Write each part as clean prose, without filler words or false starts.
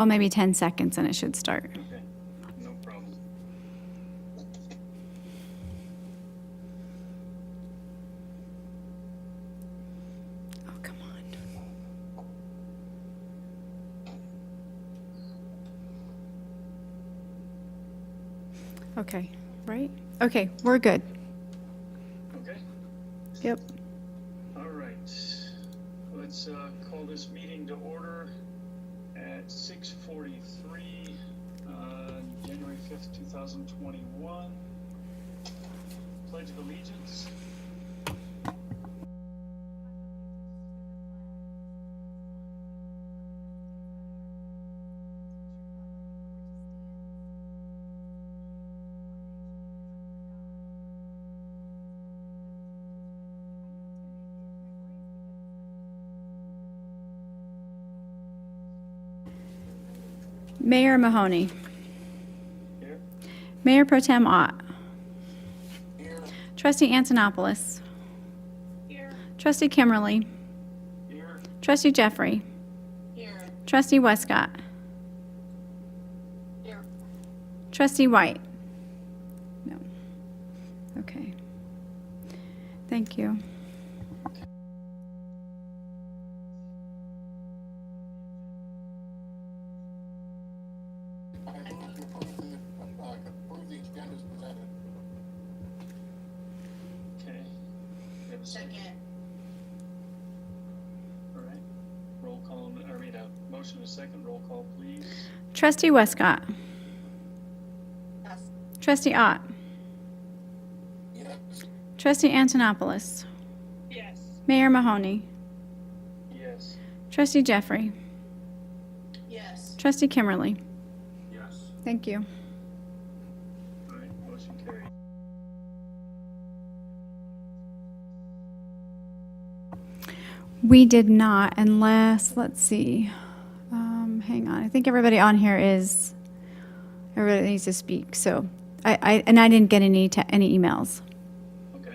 Oh, maybe 10 seconds and it should start. Okay, no problem. Oh, come on. Okay, right? Okay, we're good. Okay, Yep. all right. Let's call this meeting to order at 6:43, January 5th, 2021. Pledge of Allegiance. Mayor Mahoney. Here. Mayor Pro Tem Ott. Here. Trustee Antonopoulos. Here. Trustee Kimmerly. Here. Trustee Jeffrey. Here. Trustee Westcott. Here. Trustee White. No. Okay. Thank you. I move to approve the agenda as presented. Okay. We have a second. Second. All right. Roll call, motion and a second. Roll call, please. Trustee Westcott. Yes. Trustee Ott. Yes. Trustee Antonopoulos. Yes. Mayor Mahoney. Yes. Trustee Jeffrey. Yes. Trustee Kimmerly. Yes. Thank you. All right, motion carried. We did not, unless, let's see. Hang on. I think everybody on here everybody needs to speak. So, I didn't get any emails. Okay.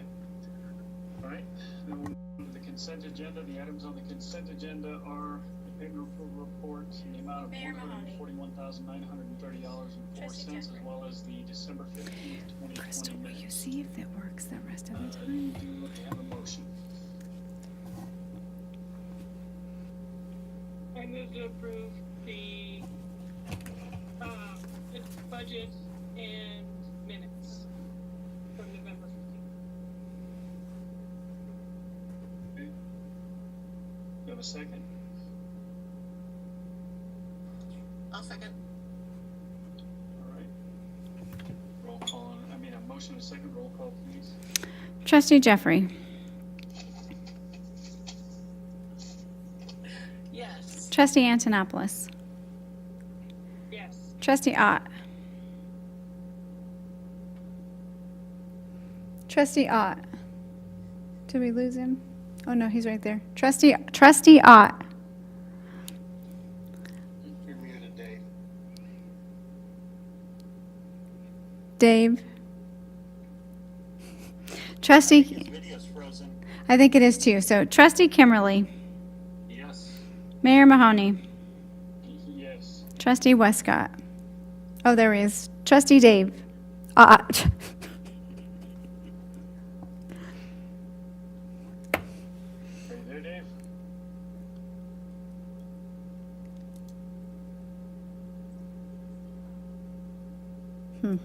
All right, then we'll move to the consent agenda. The items on the consent agenda are the payment approval report in the amount of Mayor Mahoney. $141,930.04, Trustee as Jeffrey. well as the December 15th, 2020 minutes. see if it works the rest of the Do I have a motion? I move to approve the budget and minutes from November 15th. Okay. Do you have a second? I'll second. All right. Roll call, a motion and a second. Roll call, please. Trustee Jeffrey. Yes. Trustee Antonopoulos. Yes. Trustee Ott. Trustee Ott. Did we lose him? Oh no, he's right there. Trustee Ott. You're muted, Dave. Dave. Trustee, His video's frozen. I think it is too. So Trustee Kimmerly. Yes. Mayor Mahoney. Yes. Trustee Westcott. Oh, there he is. Trustee Dave. Are you there, Dave?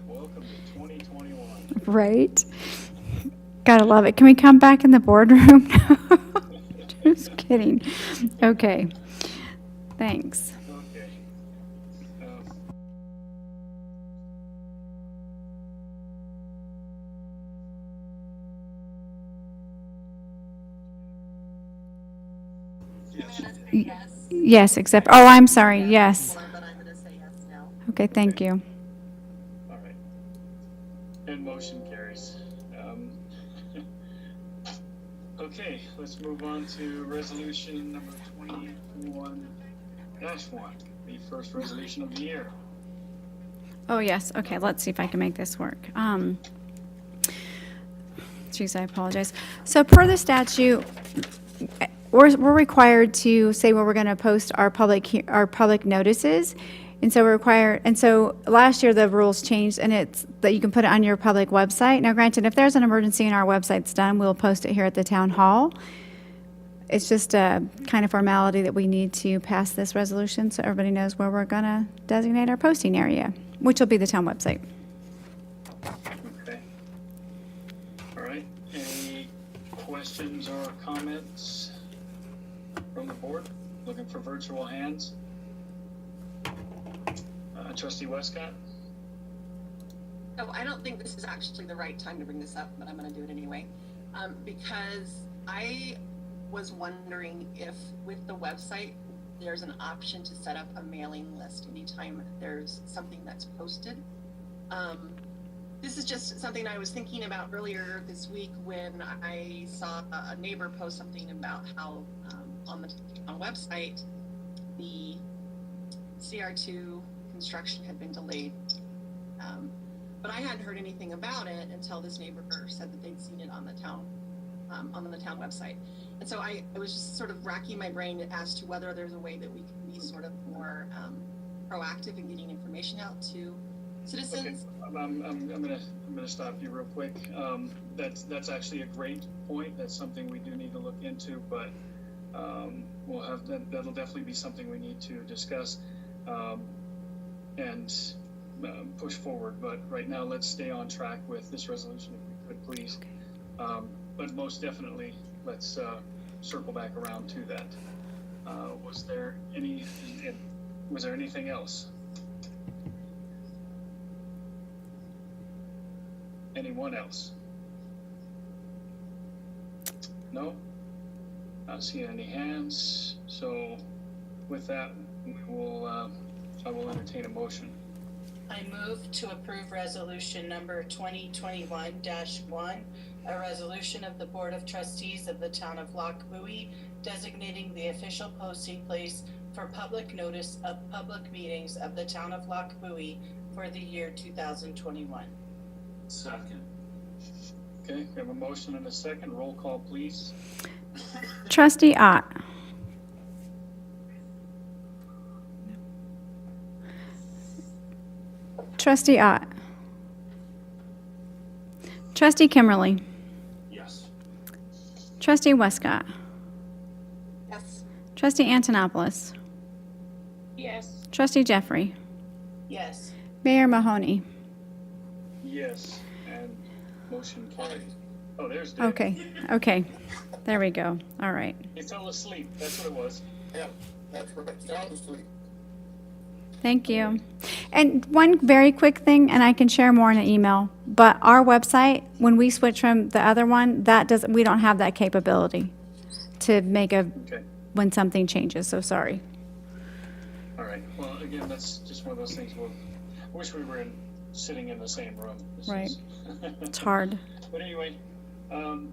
Welcome to 2021. Right? Gotta love it. Can we come back in the boardroom? Just kidding. Okay. Thanks. Okay. Yes. Yes. Yes, except, oh, I'm sorry. Yes. But I'm gonna say yes now. Okay, thank you. All right. And motion carries. Okay, let's move on to resolution number 21-1, the first resolution of the year. Oh, yes. Okay, let's see if I can make this work. Geez, I apologize. So per the statute, we're required to say where we're going to post our public notices. And so last year the rules changed and it's that you can put it on your public website. Now granted, if there's an emergency and our website's done, we'll post it here at the town hall. It's just a kind of formality that we need to pass this resolution so everybody knows where we're going to designate our posting area, which will be the town website. Okay. All right, any questions or comments from the board? Looking for virtual hands. Trustee Westcott? Oh, I don't think this is actually the right time to bring this up, but I'm gonna do it anyway. Because I was wondering if with the website, there's an option to set up a mailing list anytime there's something that's posted. This is just something I was thinking about earlier this week when I saw a neighbor post something about how on the website, the CR2 construction had been delayed. But I hadn't heard anything about it until this neighbor said that they'd seen it on the town website. And so I was just sort of racking my brain as to whether there's a way that we can be sort of more proactive in getting information out to citizens. Okay. I'm gonna stop you real quick. That's actually a great point. That's something we do need to look into, but we'll have that'll definitely be something we need to discuss and push forward. But right now, let's stay on track with this resolution, if we could, please. But most definitely, let's circle back around to that. Was there anything else? Anyone else? No? Not seeing any hands. So with that, I will entertain a motion. I move to approve resolution number 2021-1, a resolution of the Board of Trustees of the Town of Lochbuie designating the official posting place for public notice of public meetings of the Town of Lochbuie for the year 2021. Second. Okay, we have a motion and a second. Roll call, please. Trustee Ott. Trustee Ott. Trustee Kimberly. Yes. Trustee Westcott. Yes. Trustee Antonopoulos. Yes. Trustee Jeffrey. Yes. Mayor Mahoney. Yes, and motion carried. Oh, there's Dave. Okay. There we go. All right. He fell asleep. That's what it was. Yeah, that's right, down the street. Thank you. And one very quick thing, and I can share more in an email, but our website, when we switch from the other one, we don't have that capability to make Okay. when something changes, so sorry. All right. Well, again, that's just one of those things. I wish we were sitting in the same room. Right. It's hard. But anyway,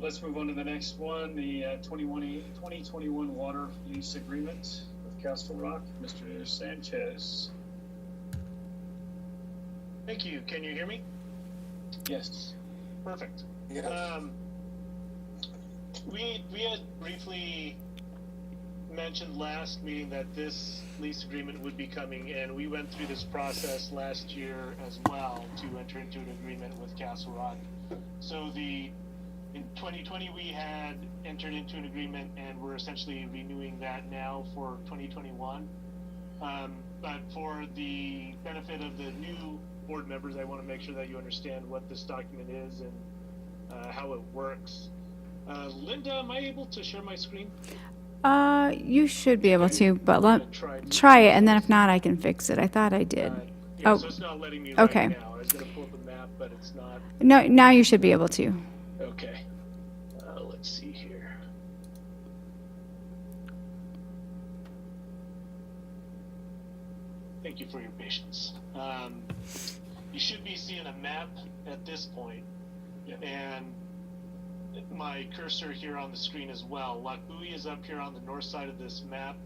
let's move on to the next one, the 2021 water lease agreement with Castle Rock. Mr. Sanchez. Thank you. Can you hear me? Yes. Perfect. Yes. We had briefly mentioned last meeting that this lease agreement would be coming, and we went through this process last year as well to enter into an agreement with Castle Rock. So in 2020 we had entered into an agreement, and we're essentially renewing that now for 2021. But for the benefit of the new board members, I want to make sure that you understand what this document is and how it works. Linda, am I able to share my screen? You should be able to, but Try try it, and then if not, I can fix it. I thought I did. Yeah, Oh. so it's not letting me Okay. right now. I was going to pull up a map, but it's not. No, now you should be able to. Okay. Let's see here. Thank you for your patience. You should be seeing a map at this point, and my cursor here on the screen as well. Lochbuie is up here on the north side of this map,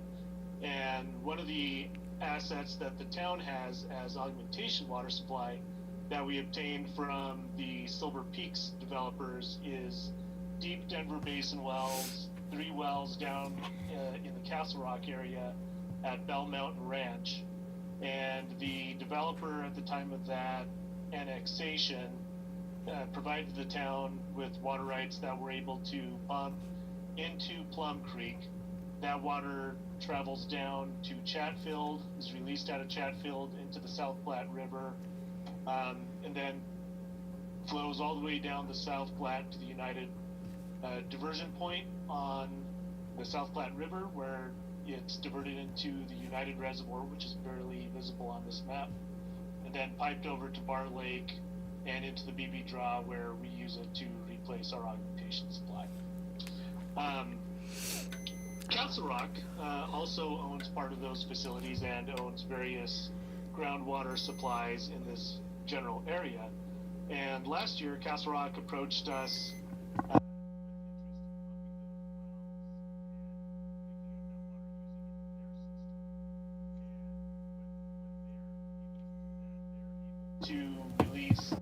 and one of the assets that the town has as augmentation water supply that we obtained from the Silver Peaks developers is deep Denver Basin wells 3 wells down in the Castle Rock area at Bell Mountain Ranch. And the developer at the time of that annexation provided the town with water rights that were able to pump into Plum Creek. That water travels down to Chatfield, is released out of Chatfield into the South Platte River, and then flows all the way down the South Platte to the United diversion point on the South Platte River, where it's diverted into the United Reservoir, which is barely visible on this map, and then piped over to Bar Lake and into the BB Draw, where we use it to replace our augmentation supply. Castle Rock also owns part of those facilities and owns various groundwater supplies in this general area. And last year, Castle Rock approached us to release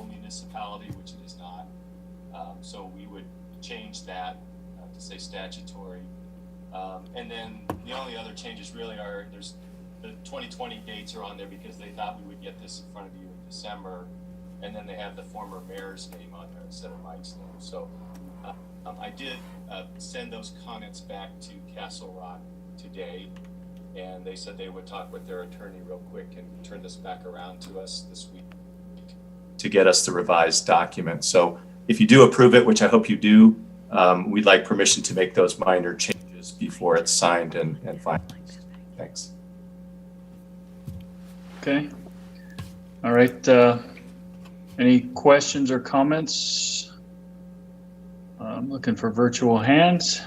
municipality, which it is not. So we would change that to say statutory. And then the only other changes really are there's the 2020 dates are on there because they thought we would get this in front of you in December, and then they have the former mayor's name on there instead of Mike's name. So I did send those comments back to Castle Rock today, and they said they would talk with their attorney real quick and turn this back around to us this week to get us the revised document. So if you do approve it, which I hope you do, we'd like permission to make those minor changes before it's signed and finalized. Thanks. Okay. All right. Any questions or comments? I'm looking for virtual hands.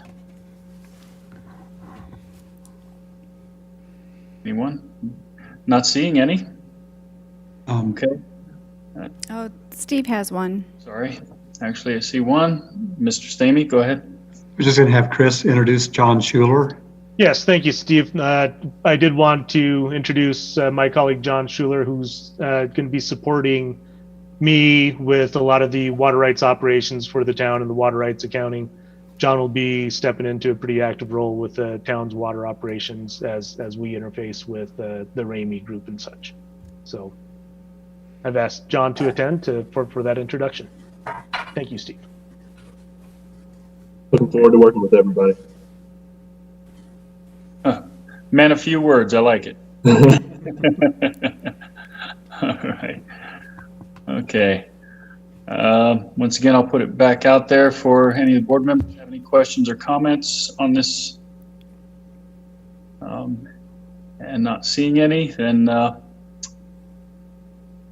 Anyone? Not seeing any? Okay, Oh, Steve has one. sorry. Actually, I see one. Mr. Stamey, go ahead. We're just going to have Chris introduce John Schuler. Yes, thank you, Steve. I did want to introduce my colleague John Schuler, who's going to be supporting me with a lot of the water rights operations for the town and the water rights accounting. John will be stepping into a pretty active role with the town's water operations as we interface with the Ramey group and such. So I've asked John to attend for that introduction. Thank you, Steve. Looking forward to working with everybody. Man, a few words. I like it. All right. Okay. Once again, I'll put it back out there for any of the board members who have any questions or comments on this. And not seeing any, then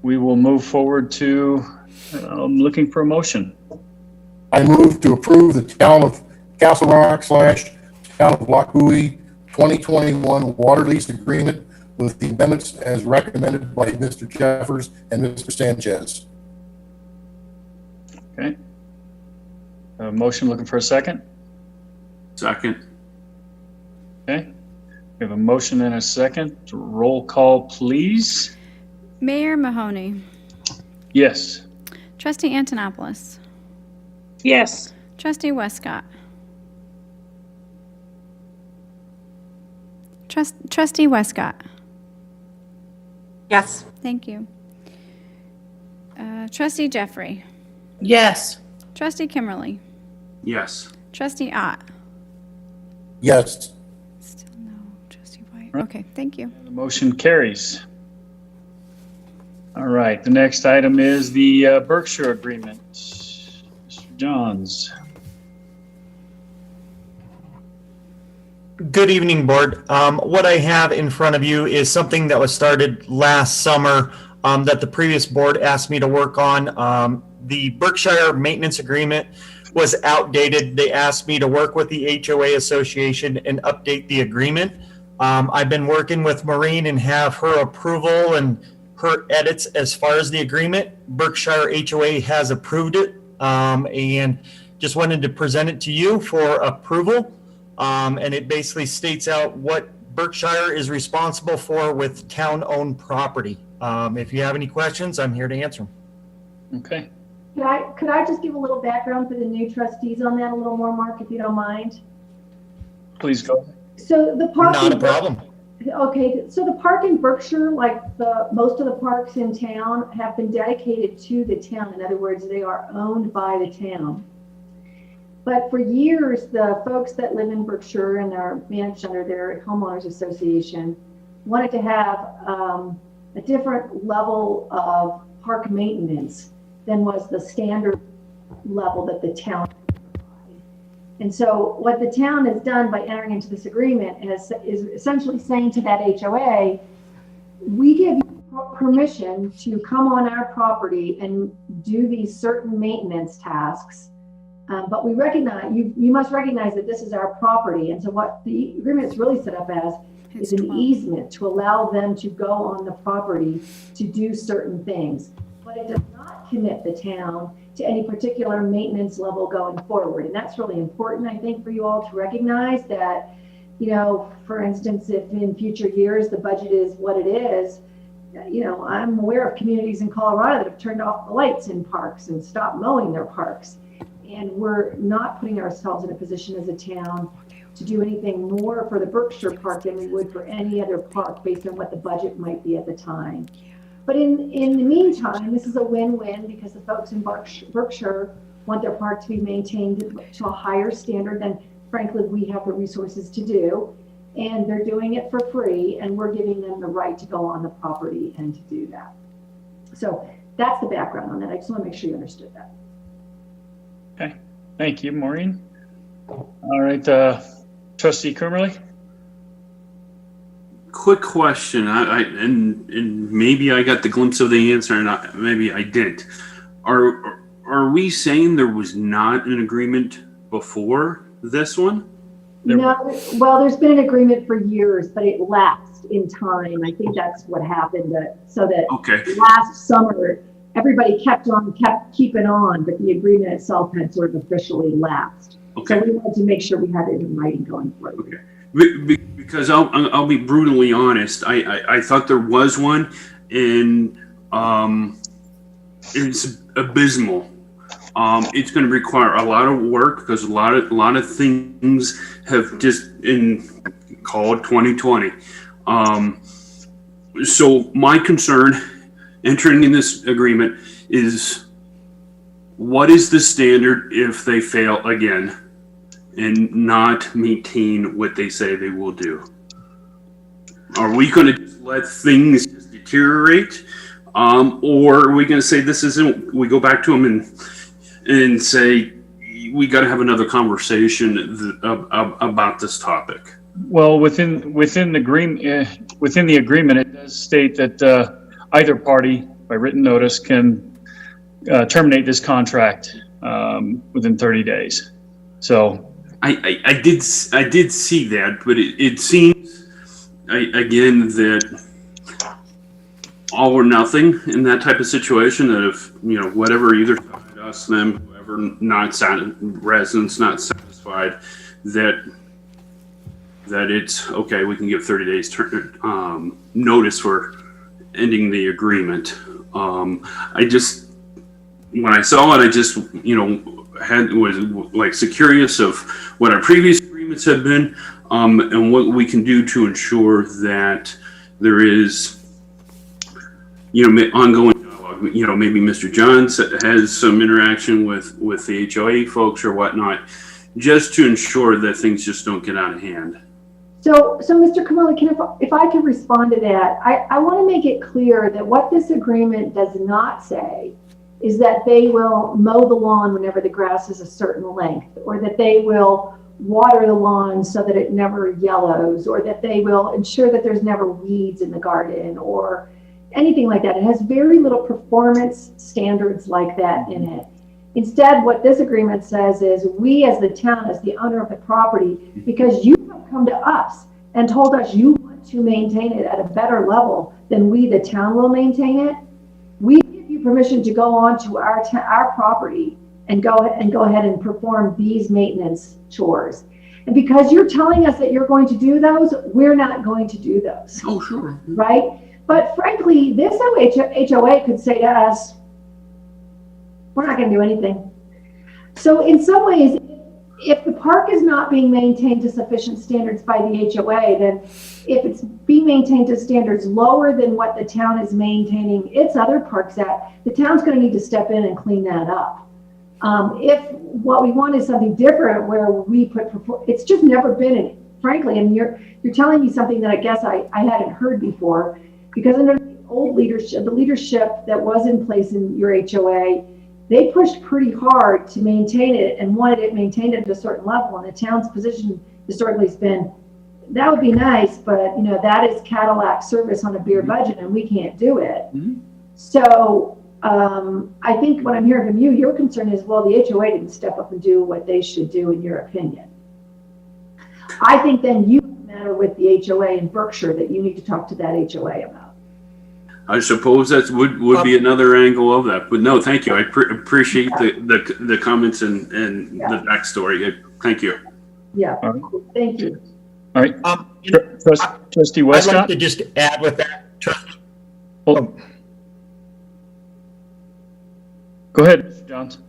we will move forward to looking for a motion. I move to approve the Town of Castle Rock / Town of Lochbuie 2021 water lease agreement with the amendments as recommended by Mr. Jeffers and Mr. Sanchez. Okay. Motion, looking for a second. Second. Okay. We have a motion and a second. Roll call, please. Mayor Mahoney. Yes. Trustee Antonopoulos. Yes. Trustee Westcott. Trustee Westcott. Yes. Thank you. Trustee Jeffrey. Yes. Trustee Kimberly. Yes. Trustee Ott. Yes. Still no. Trustee White. Okay, thank you. The motion carries. All right, the next item is the Berkshire Agreement. Mr. Johns. Good evening, Board. What I have in front of you is something that was started last summer that the previous board asked me to work on. The Berkshire Maintenance Agreement was outdated. They asked me to work with the HOA Association and update the agreement. I've been working with Maureen and have her approval and her edits as far as the agreement. Berkshire HOA has approved it and just wanted to present it to you for approval. And it basically states out what Berkshire is responsible for with town-owned property. If you have any questions, I'm here to answer them. Okay. Could I just give a little background for the new trustees on that a little more, Mark, if you don't mind? Please go. So the park. Not a problem. Okay, so the park in Berkshire, like most of the parks in town, have been dedicated to the town. In other words, they are owned by the town. But for years, the folks that live in Berkshire and are managed under their homeowners association wanted to have a different level of park maintenance than was the standard level that the town provided. And so what the town has done by entering into this agreement is essentially saying to that HOA, we give you permission to come on our property and do these certain maintenance tasks. But we recognize, you must recognize that this is our property. And so what the agreement is really set up as is an easement to allow them to go on the property to do certain things. But it does not commit the town to any particular maintenance level going forward. And that's really important, I think, for you all to recognize that, you know, for instance, if in future years the budget is what it is, you know, I'm aware of communities in Colorado that have turned off the lights in parks and stopped mowing their parks. And we're not putting ourselves in a position as a town to do anything more for the Berkshire Park than we would for any other park based on what the budget might be at the time. But in the meantime, this is a win-win because the folks in Berkshire want their park to be maintained to a higher standard than, frankly, we have the resources to do. and they're doing it for free, and we're giving them the right to go on the property and to do that. So that's the background on that. I just want to make sure you understood that. Okay, thank you, Maureen. All right, Trustee Kimmerly? Quick question, and maybe I got the glimpse of the answer, and maybe I didn't. Are we saying there was not an agreement before this one? No, well, there's been an agreement for years, but it lapsed in time. I think that's what happened. So that Okay. last summer, everybody kept keeping on, but the agreement itself had sort of officially lapsed. Okay. So we wanted to make sure we had it in writing going forward. Okay. Because I'll be brutally honest, I thought there was one, and it's abysmal. It's going to require a lot of work because a lot of things have just called 2020. So my concern entering in this agreement is, what is the standard if they fail again and not maintain what they say they will do? Are we going to just let things just deteriorate? Or are we going to say this isn't, we go back to them and say, we got to have another conversation about this topic? Well, within the agreement, it does state that either party, by written notice, can terminate this contract within 30 days. So I did see that, but it seems again that all or nothing in that type of situation. That if whatever, either side, us, them, whoever, residents not satisfied, that it's okay. We can give 30 days notice for ending the agreement. When I saw it, I just was like curious of what our previous agreements have been, and what we can do to ensure that there is ongoing dialogue. Maybe Mr. Johns has some interaction with the HOA folks or whatnot, just to ensure that things just don't get out of hand. So Mr. Kamali, if I can respond to that, I want to make it clear that what this agreement does not say is that they will mow the lawn whenever the grass is a certain length, or that they will water the lawn so that it never yellows, or that they will ensure that there's never weeds in the garden, or anything like that. It has very little performance standards like that in it. Instead, what this agreement says is, we as the town, as the owner of the property, because you have come to us and told us you want to maintain it at a better level than we, the town, will maintain it, we give you permission to go on to our property and go ahead and perform these maintenance chores. And because you're telling us that you're going to do those, we're not going to do those. Oh, sure. Right? But frankly, this HOA could say to us, we're not going to do anything. So in some ways, if the park is not being maintained to sufficient standards by the HOA, then if it's being maintained to standards lower than what the town is maintaining its other parks at, the town's going to need to step in and clean that up. If what we want is something different, where we it's just never been, frankly, and you're telling me something that I guess I hadn't heard before, because under the old leadership, the leadership that was in place in your HOA, they pushed pretty hard to maintain it and wanted it maintained at a certain level. And the town's position historically has been, that would be nice, but that is Cadillac service on a beer budget, and we can't do it. Mm-hmm. So I think what I'm hearing from you, your concern is, well, the HOA didn't step up and do what they should do, in your opinion. I think then you have a matter with the HOA in Berkshire that you need to talk to that HOA about. I suppose that would be another angle of that, but no, thank you. I appreciate the comments and the backstory. Thank you. Yeah, All right. thank you. All right. Trustee I'd Westcott? like to just add with that. Go ahead, Mr. Johns.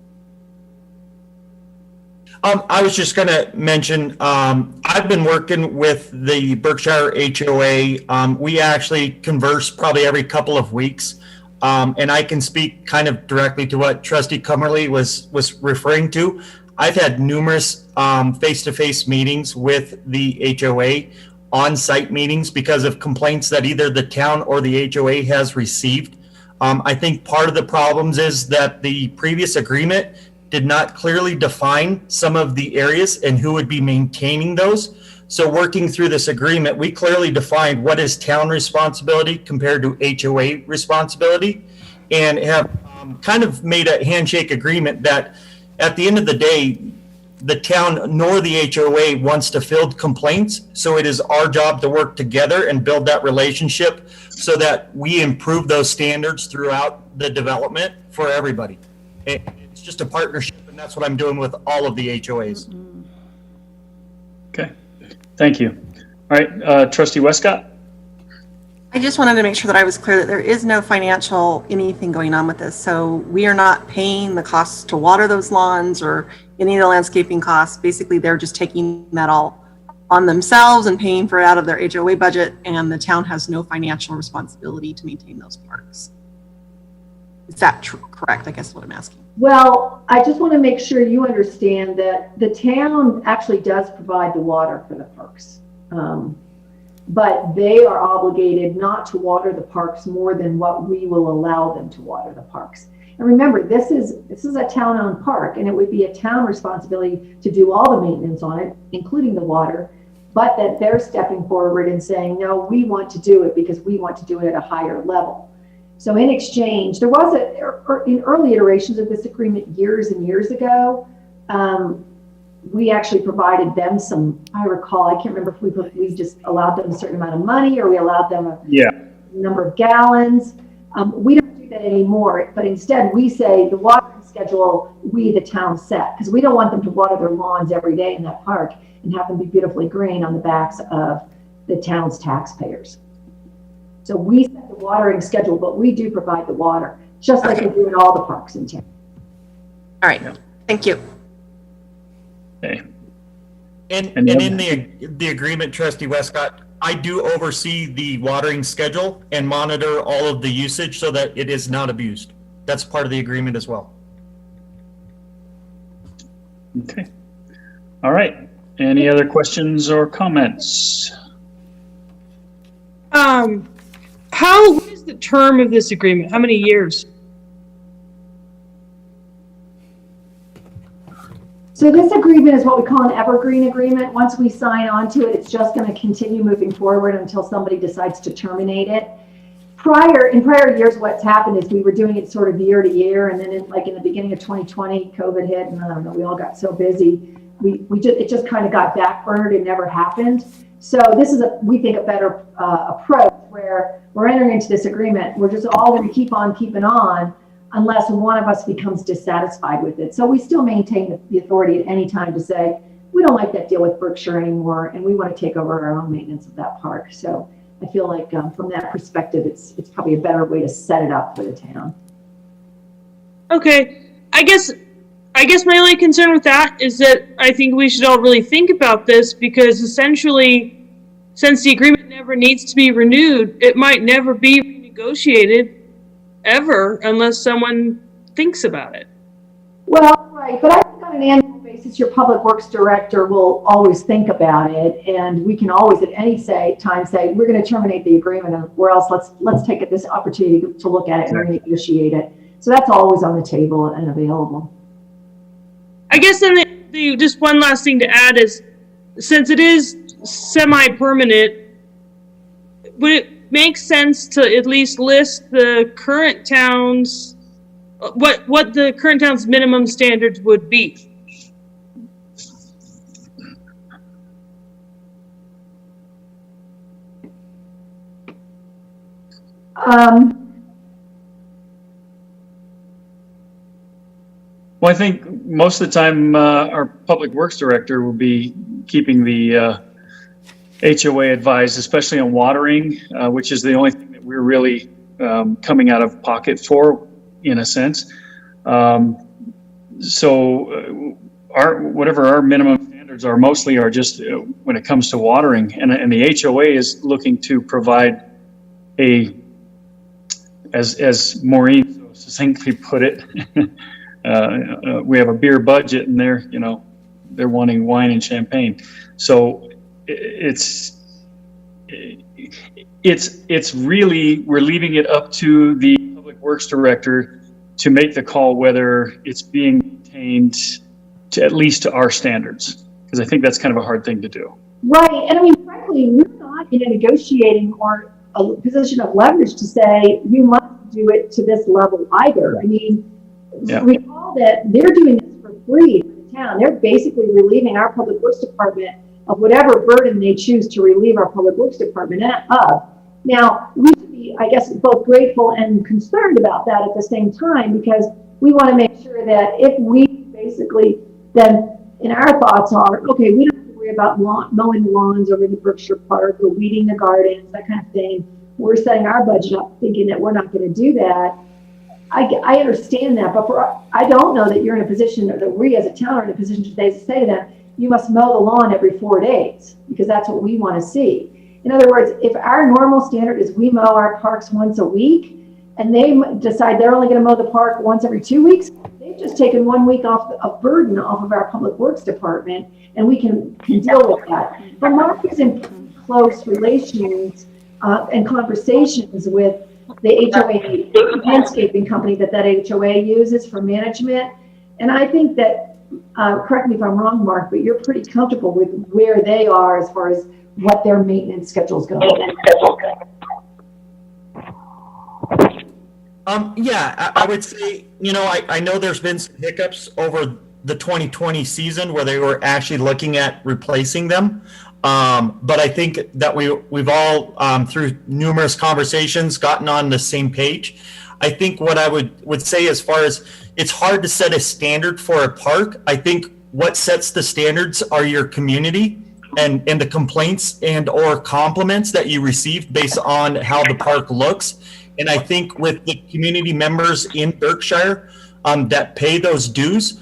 I was just going to mention, I've been working with the Berkshire HOA. We actually converse probably every couple of weeks. And I can speak kind of directly to what Trustee Cummerly was referring to. I've had numerous face-to-face meetings with the HOA. on-site meetings because of complaints that either the town or the HOA has received. I think part of the problems is that the previous agreement did not clearly define some of the areas and who would be maintaining those. So working through this agreement, we clearly defined what is town responsibility compared to HOA responsibility, and have kind of made a handshake agreement that at the end of the day, the town nor the HOA wants to field complaints. So it is our job to work together and build that relationship so that we improve those standards throughout the development for everybody. It's just a partnership, and that's what I'm doing with all of the HOAs. Okay, thank you. All right, Trustee Westcott? I just wanted to make sure that I was clear that there is no financial anything going on with this. So we are not paying the costs to water those lawns or any of the landscaping costs. Basically, they're just taking that all on themselves and paying for it out of their HOA budget, and the town has no financial responsibility to maintain those parks. Is that correct? I guess is what I'm asking. Well, I just want to make sure you understand that the town actually does provide the water for the parks. But they are obligated not to water the parks more than what we will allow them to water the parks. And remember, this is a town-owned park, and it would be a town responsibility to do all the maintenance on it, including the water, but that they're stepping forward and saying, no, we want to do it because we want to do it at a higher level. So in exchange, there was in early iterations of this agreement years and years ago, we actually provided them some, I recall, I can't remember if we just allowed them a certain amount of money or we allowed them a number of gallons. We don't do that anymore, but instead we say the watering schedule, we, the town, set, because we don't want them to water their lawns every day in that park and have them be beautifully green on the backs of the town's taxpayers. So we set the watering schedule, but we do provide the water, just like we do in all the parks in town. All right, thank you. Okay. And in the agreement, Trustee Westcott, I do oversee the watering schedule and monitor all of the usage so that it is not abused. That's part of the agreement as well. Okay. All right. Any other questions or comments? What is the term of this agreement? How many years? So this agreement is what we call an evergreen agreement. Once we sign on to it, it's just going to continue moving forward until somebody decides to terminate it. In prior years, what's happened is we were doing it sort of year to year, and then in the beginning of 2020, COVID hit, and I don't know, we all got so busy. It just kind of got backburnered and never happened. So this is we think a better approach where we're entering into this agreement. We're just all going to keep on keeping on unless one of us becomes dissatisfied with it. So we still maintain the authority at any time to say, we don't like that deal with Berkshire anymore, and we want to take over our own maintenance of that park. So I feel like from that perspective, it's probably a better way to set it up for the town. Okay, I guess my only concern with that is that I think we should all really think about this, because essentially, since the agreement never needs to be renewed, it might never be renegotiated ever unless someone thinks about it. Well, right, but I think on an annual basis, your public works director will always think about it, and we can always at any time say, we're going to terminate the agreement, or else let's take this opportunity to look at it and renegotiate it. So that's always on the table and available. I guess then just one last thing to add is, since it is semi-permanent, would it make sense to at least list the current town's, what the current town's minimum standards would be? Well, I think most of the time our public works director will be keeping the HOA advised, especially on watering, which is the only thing that we're really coming out of pocket for, in a sense. So whatever our minimum standards are, mostly are just when it comes to watering, and the HOA is looking to provide as Maureen so succinctly put it, we have a beer budget, and they're wanting wine and champagne. So it's it's really, we're leaving it up to the Public Works Director to make the call whether it's being maintained to at least to our standards, because I think that's kind of a hard thing to do. Right, and I mean, frankly, we're not in a negotiating or a position of leverage to say you must do it to this level either. I mean, recall that they're doing this for free for the town. They're basically relieving our Public Works Department of whatever burden they choose to relieve our Public Works Department of. Now, we should be, I guess, both grateful and concerned about that at the same time, because we want to make sure that if we basically then, in our thoughts are, okay, we don't have to worry about mowing the lawns over in the Berkshire Park or weeding the gardens, that kind of thing. We're setting our budget up thinking that we're not going to do that. I understand that, but I don't know that you're in a position, or that we as a town are in a position to say to them, you must mow the lawn every 4 days, because that's what we want to see. In other words, if our normal standard is we mow our parks once a week, and they decide they're only going to mow the park once every 2 weeks, they've just taken 1 week off of burden off of our Public Works Department, and we can deal with that. But Mark is in close relations and conversations with the HOA landscaping company that HOA uses for management. And I think that, correct me if I'm wrong, Mark, but you're pretty comfortable with where they are as far as what their maintenance schedules go. Yeah, I would say, I know there's been some hiccups over the 2020 season where they were actually looking at replacing them. But I think that we've all, through numerous conversations, gotten on the same page. I think what I would say, as far as it's hard to set a standard for a park, I think what sets the standards are your community and the complaints and or compliments that you receive based on how the park looks. And I think with the community members in Berkshire that pay those dues,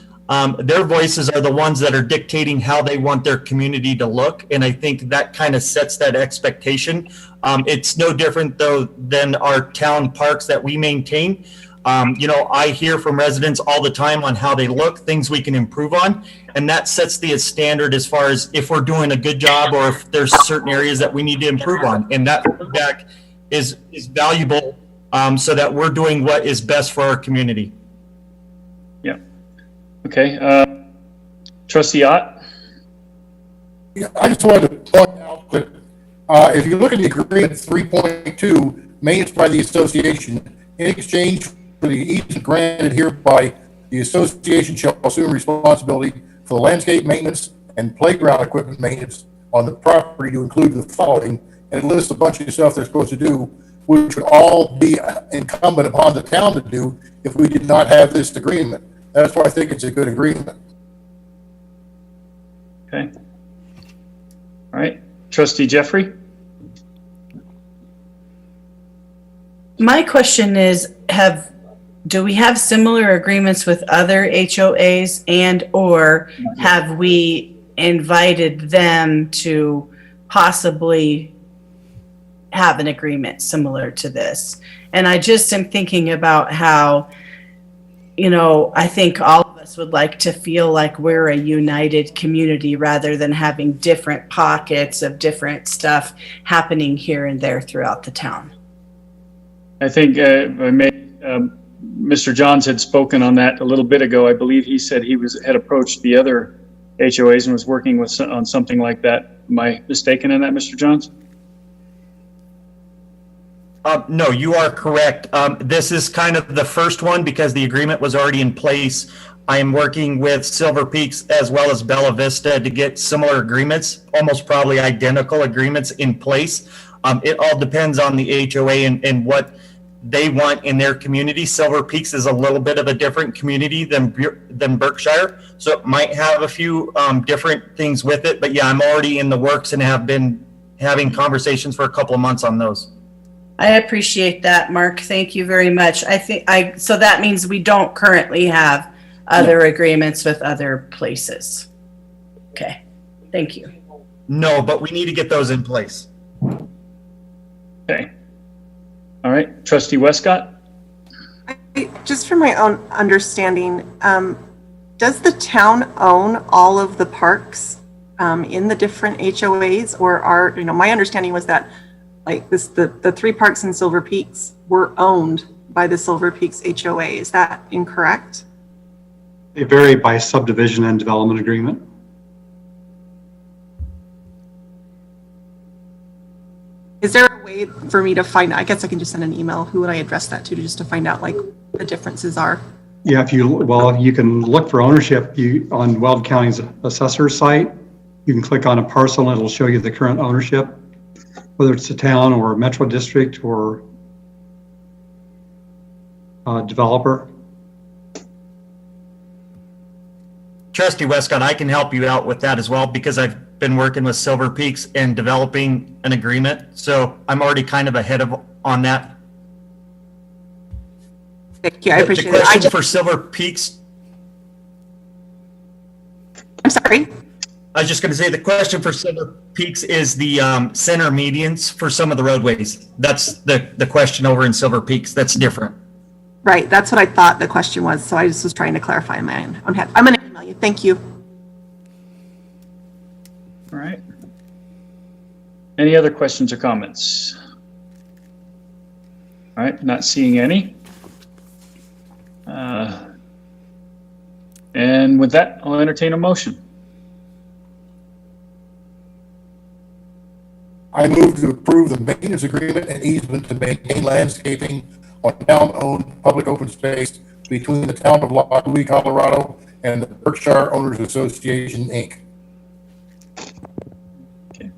their voices are the ones that are dictating how they want their community to look. And I think that kind of sets that expectation. It's no different, though, than our town parks that we maintain. I hear from residents all the time on how they look, things we can improve on. And that sets the standard as far as if we're doing a good job or if there's certain areas that we need to improve on. And that feedback is valuable so that we're doing what is best for our community. Yeah. Okay. Trustee Ott? Yeah, I just wanted to point out that if you look at the agreement 3.2, maintenance by the association, in exchange for the easement granted hereby, the association shall assume responsibility for the landscape maintenance and playground equipment maintenance on the property to include the following, and it lists a bunch of stuff they're supposed to do, which would all be incumbent upon the town to do if we did not have this agreement. That's why I think it's a good agreement. Okay. All right. Trustee Jeffrey? My question is, do we have similar agreements with other HOAs, and or have we invited them to possibly have an agreement similar to this? And I just am thinking about how, I think all of us would like to feel like we're a united community rather than having different pockets of different stuff happening here and there throughout the town. I think Mr. Johns had spoken on that a little bit ago. I believe he said he had approached the other HOAs and was working on something like that. Am I mistaken in that, Mr. Johns? No, you are correct. This is kind of the first one because the agreement was already in place. I am working with Silver Peaks as well as Bella Vista to get similar agreements, almost probably identical agreements in place. It all depends on the HOA and what they want in their community. Silver Peaks is a little bit of a different community than Berkshire, so it might have a few different things with it. But yeah, I'm already in the works and have been having conversations for a couple of months on those. I appreciate that, Mark. Thank you very much. So that means we don't currently have other agreements with other places. Okay, thank you. No, but we need to get those in place. Okay. All right. Trustee Westcott? Just for my own understanding, does the town own all of the parks in the different HOAs, or my understanding was that like this, the three parks in Silver Peaks were owned by the Silver Peaks HOA. Is that incorrect? They vary by subdivision and development agreement. Is there a way for me to find, I guess I can just send an email. Who would I address that to just to find out like the differences are? Yeah, you can look for ownership on Weld County's assessor site. You can click on a parcel and it'll show you the current ownership, whether it's a town or a metro district or a developer. Trustee Westcott, I can help you out with that as well because I've been working with Silver Peaks and developing an agreement. So I'm already kind of ahead on that. Thank you, I appreciate The it. question for Silver Peaks, I'm sorry. I was just going to say the question for Silver Peaks is the center medians for some of the roadways. That's the question over in Silver Peaks. That's different. Right, that's what I thought the question was. So I just was trying to clarify in my own head. I'm going to email you. Thank you. All right. Any other questions or comments? All right, not seeing any. And with that, I'll entertain a motion. I move to approve the maintenance agreement and easement to maintain landscaping on town-owned public open space between the town of Lockwood, Colorado and the Berkshire Owners Association, Inc. Okay.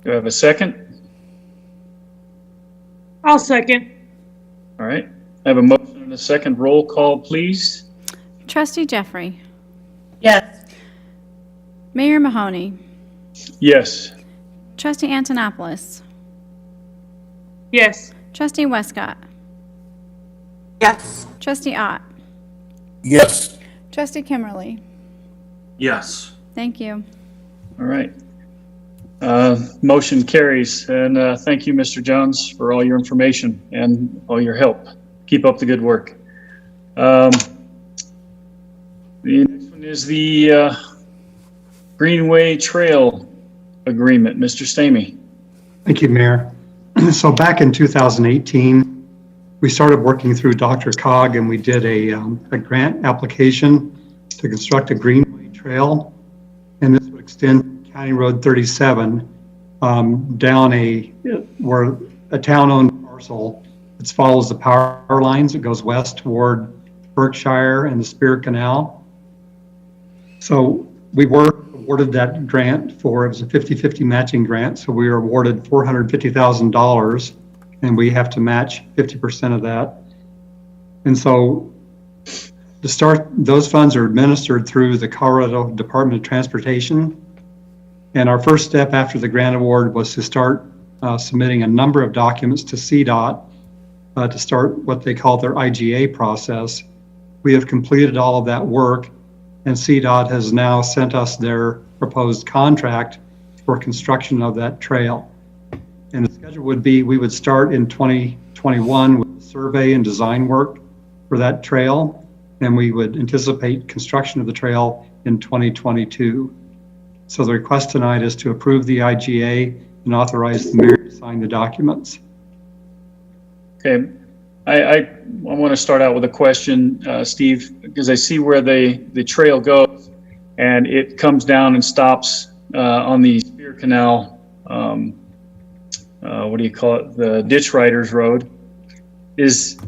Do I have a second? I'll second. All right. I have a motion and a second. Roll call, please. Trustee Jeffrey. Yes. Mayor Mahoney. Yes. Trustee Antonopoulos. Yes. Trustee Westcott. Yes. Trustee Ott. Yes. Trustee Kimberly. Yes. Thank you. All right. Motion carries. And thank you, Mr. Jones, for all your information and all your help. Keep up the good work. The next one is the Greenway Trail Agreement. Mr. Stamey. Thank you, Mayor. So back in 2018, we started working through DRCOG and we did a grant application to construct a greenway trail. And this would extend County Road 37 down where a town-owned parcel. It follows the power lines. It goes west toward Berkshire and the Spear Canal. So we were awarded that grant it was a 50-50 matching grant. So we were awarded $450,000 and we have to match 50% of that. And so to start, those funds are administered through the Colorado Department of Transportation. And our first step after the grant award was to start submitting a number of documents to CDOT to start what they call their IGA process. We have completed all of that work, and CDOT has now sent us their proposed contract for construction of that trail. And the schedule would be, we would start in 2021 with survey and design work for that trail, and we would anticipate construction of the trail in 2022. So the request tonight is to approve the IGA and authorize the mayor to sign the documents. Okay. I want to start out with a question, Steve, because I see where the trail goes and it comes down and stops on the Spear Canal, what do you call it? The Ditch Riders Road. Is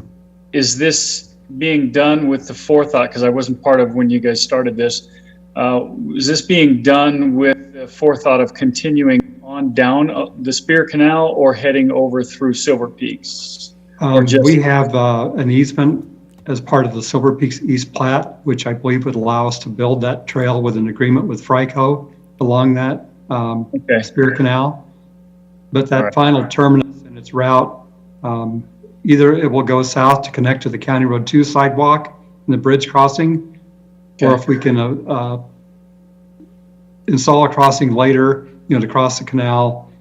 this being done with the forethought, because I wasn't part of when you guys started this, is this being done with the forethought of continuing on down the Spear Canal or heading over through Silver Peaks? We have an easement as part of the Silver Peaks East Plat, which I believe would allow us to build that trail with an agreement with FRICO along that Spear Canal. But that final terminus in its route, either it will go south to connect to the County Road 2 sidewalk and the bridge crossing, or if we can install a crossing later, to cross the canal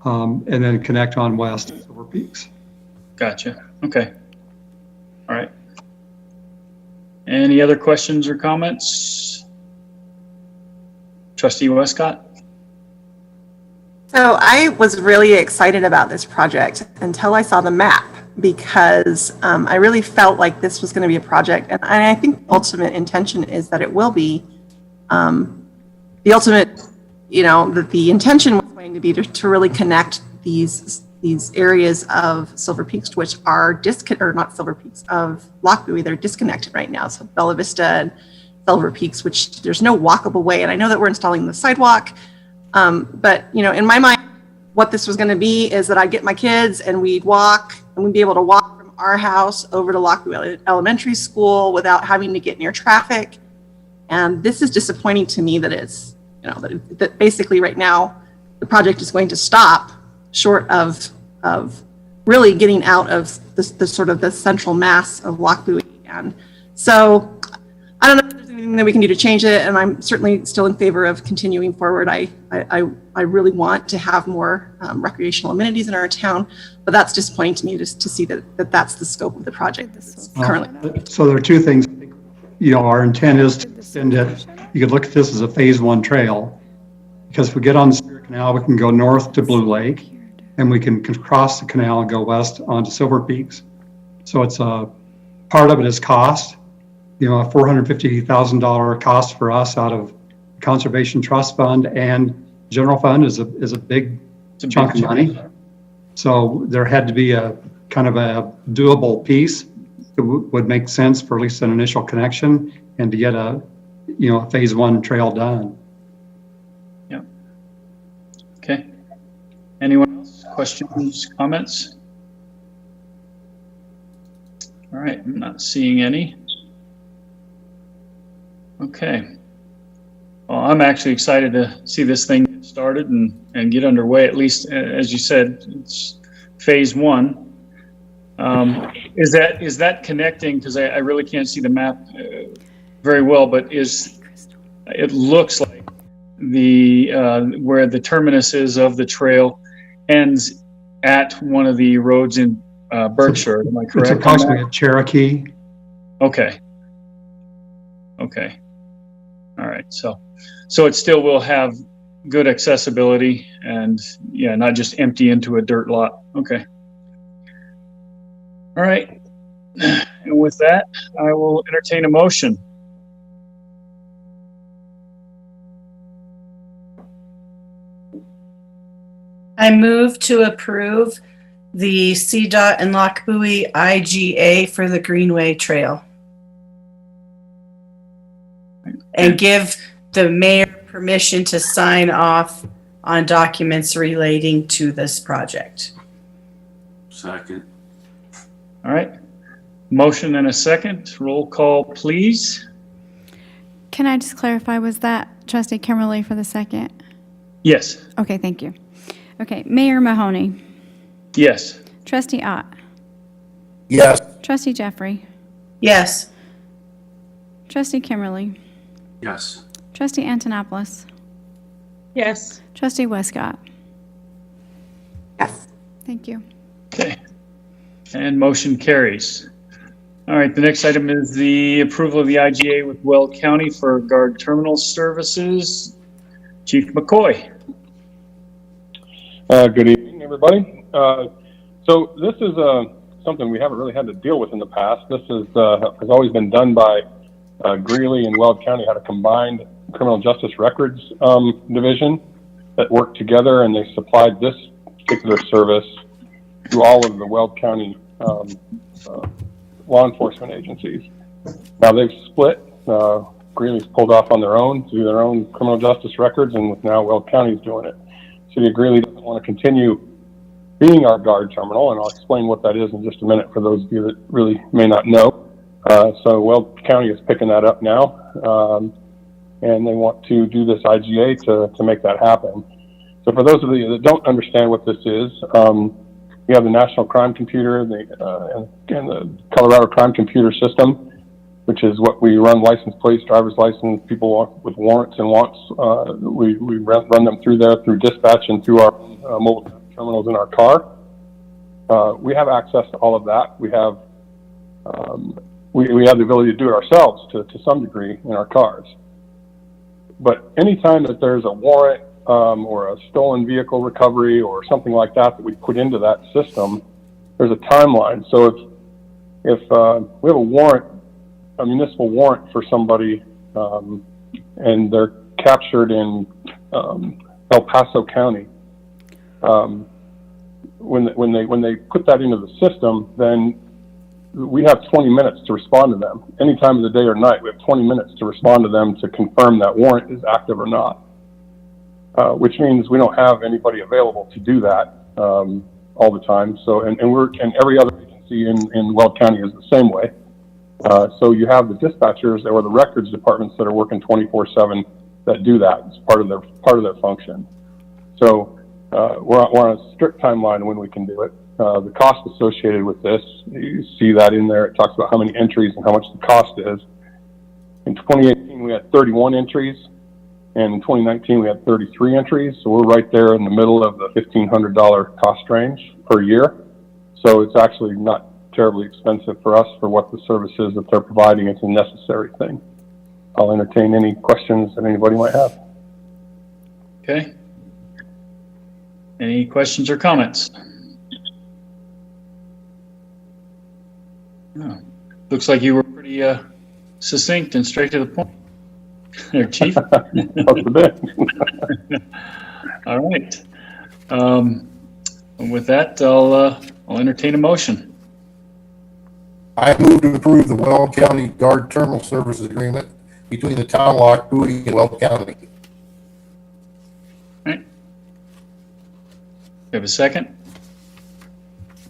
and then connect on west to Silver Peaks. Gotcha. Okay. All right. Any other questions or comments? Trustee Westcott? So I was really excited about this project until I saw the map, because I really felt like this was going to be a project, and I think the ultimate intention is that it will be. The ultimate, the intention was going to be to really connect these areas of Silver Peaks, which are not Silver Peaks, of Lochbuie, they're disconnected right now. So Bella Vista and Silver Peaks, which there's no walkable way. And I know that we're installing the sidewalk, but in my mind, what this was going to be is that I'd get my kids and we'd walk, and we'd be able to walk from our house over to Lochbuie Elementary School without having to get near traffic. And this is disappointing to me that it's, that basically right now the project is going to stop short of really getting out of the sort of the central mass of Lochbuie. And so I don't know if there's anything that we can do to change it, and I'm certainly still in favor of continuing forward. I really want to have more recreational amenities in our town, but that's disappointing to me just to see that that's the scope of the project currently. So there are two things. Our intent is to extend it. You could look at this as a phase 1 trail, because if we get on the Spirit Canal, we can go north to Blue Lake, and we can cross the canal and go west onto Silver Peaks. So it's part of it is cost. A $450,000 cost for us out of the Conservation Trust Fund and General Fund is a big chunk of money. So there had to be a kind of a doable piece that would make sense for at least an initial connection and to get a phase 1 trail done. Yeah. Okay. Anyone else? Questions, comments? All right, I'm not seeing any. Okay. Well, I'm actually excited to see this thing get started and get underway. At least, as you said, it's phase 1. Is that connecting? Because I really can't see the map very well, but it looks like the where the terminus is of the trail ends at one of the roads in Berkshire. Am I correct? It's approximately at Cherokee. Okay. All right. So it still will have good accessibility and not just empty into a dirt lot. Okay. All right. And with that, I will entertain a motion. I move to approve the CDOT and Lochbuie IGA for the Greenway Trail. And give the mayor permission to sign off on documents relating to this project. Second. All right. Motion and a second. Roll call, please. Can I just clarify, was that Trustee Kimberly for the second? Yes. Okay, thank you. Okay, Mayor Mahoney, Yes. Trustee Ott, Yes. Trustee Jeffrey, Yes. Trustee Kimberly, Yes. Trustee Antonopoulos, Yes. Trustee Westcott. Yes. Thank you. Okay. And motion carries. All right, the next item is the approval of the IGA with Weld County for guard terminal services. Chief McCoy. Good evening, everybody. So this is something we haven't really had to deal with in the past. This is has always been done by Greeley and Weld County, had a combined criminal justice records division that worked together, and they supplied this particular service to all of the Weld County law enforcement agencies. Now they've split. Greeley's pulled off on their own to do their own criminal justice records, and now Weld County's doing it. City of Greeley doesn't want to continue being our guard terminal, and I'll explain what that is in just a minute for those of you that really may not know. So Weld County is picking that up now, and they want to do this IGA to make that happen. So for those of you that don't understand what this is, we have the National Crime Computer and the Colorado Crime Computer System, which is what we run license plates, driver's license, people with warrants and wants. We run them through there through dispatch and through our mobile terminals in our car. We have access to all of that. We have the ability to do it ourselves to some degree in our cars. But anytime that there's a warrant or a stolen vehicle recovery or something like that we put into that system, there's a timeline. So if we have a warrant, a municipal warrant for somebody, and they're captured in El Paso County, when they put that into the system, then we have 20 minutes to respond to them. Any time of the day or night, we have 20 minutes to respond to them to confirm that warrant is active or not. Which means we don't have anybody available to do that all the time. So, and every other agency in Weld County is the same way. So you have the dispatchers or the records departments that are working 24/7 that do that. It's part of their function. So we're on a strict timeline when we can do it. The cost associated with this, you see that in there. It talks about how many entries and how much the cost is. In 2018, we had 31 entries. And in 2019, we had 33 entries. So we're right there in the middle of the $1,500 cost range per year. So it's actually not terribly expensive for us for what the service is that they're providing. It's a necessary thing. I'll entertain any questions that anybody might have. Okay. Any questions or comments? No. Looks like you were pretty succinct and straight to the point there, Chief. All right. With that, I'll entertain a motion. I move to approve the Weld County Guard Terminal Services Agreement between the town of Lockwood and Weld County. All right. We have a second?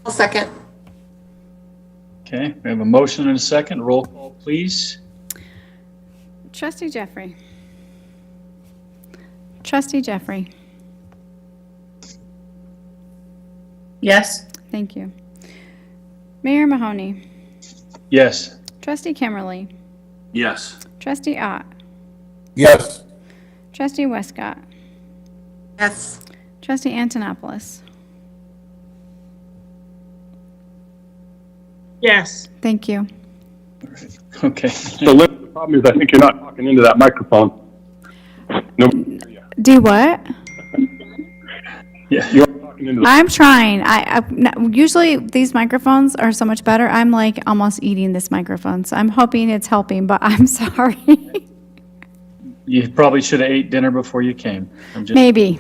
I'll second. Okay, we have a motion and a second. Roll call, please. Trustee Jeffrey. Trustee Jeffrey. Yes. Thank you. Mayor Mahoney. Yes. Trustee Kimmerly. Yes. Trustee Ott. Yes. Trustee Westcott. Yes. Trustee Antonopoulos. Yes. Thank you. Okay. So Liz, the problem is I think you're not talking into that microphone. No. Do what? Yeah. You're talking into the I'm trying. Usually these microphones are so much better. I'm like almost eating this microphone, so I'm hoping it's helping, but I'm sorry. You probably should have ate dinner before you came. Maybe.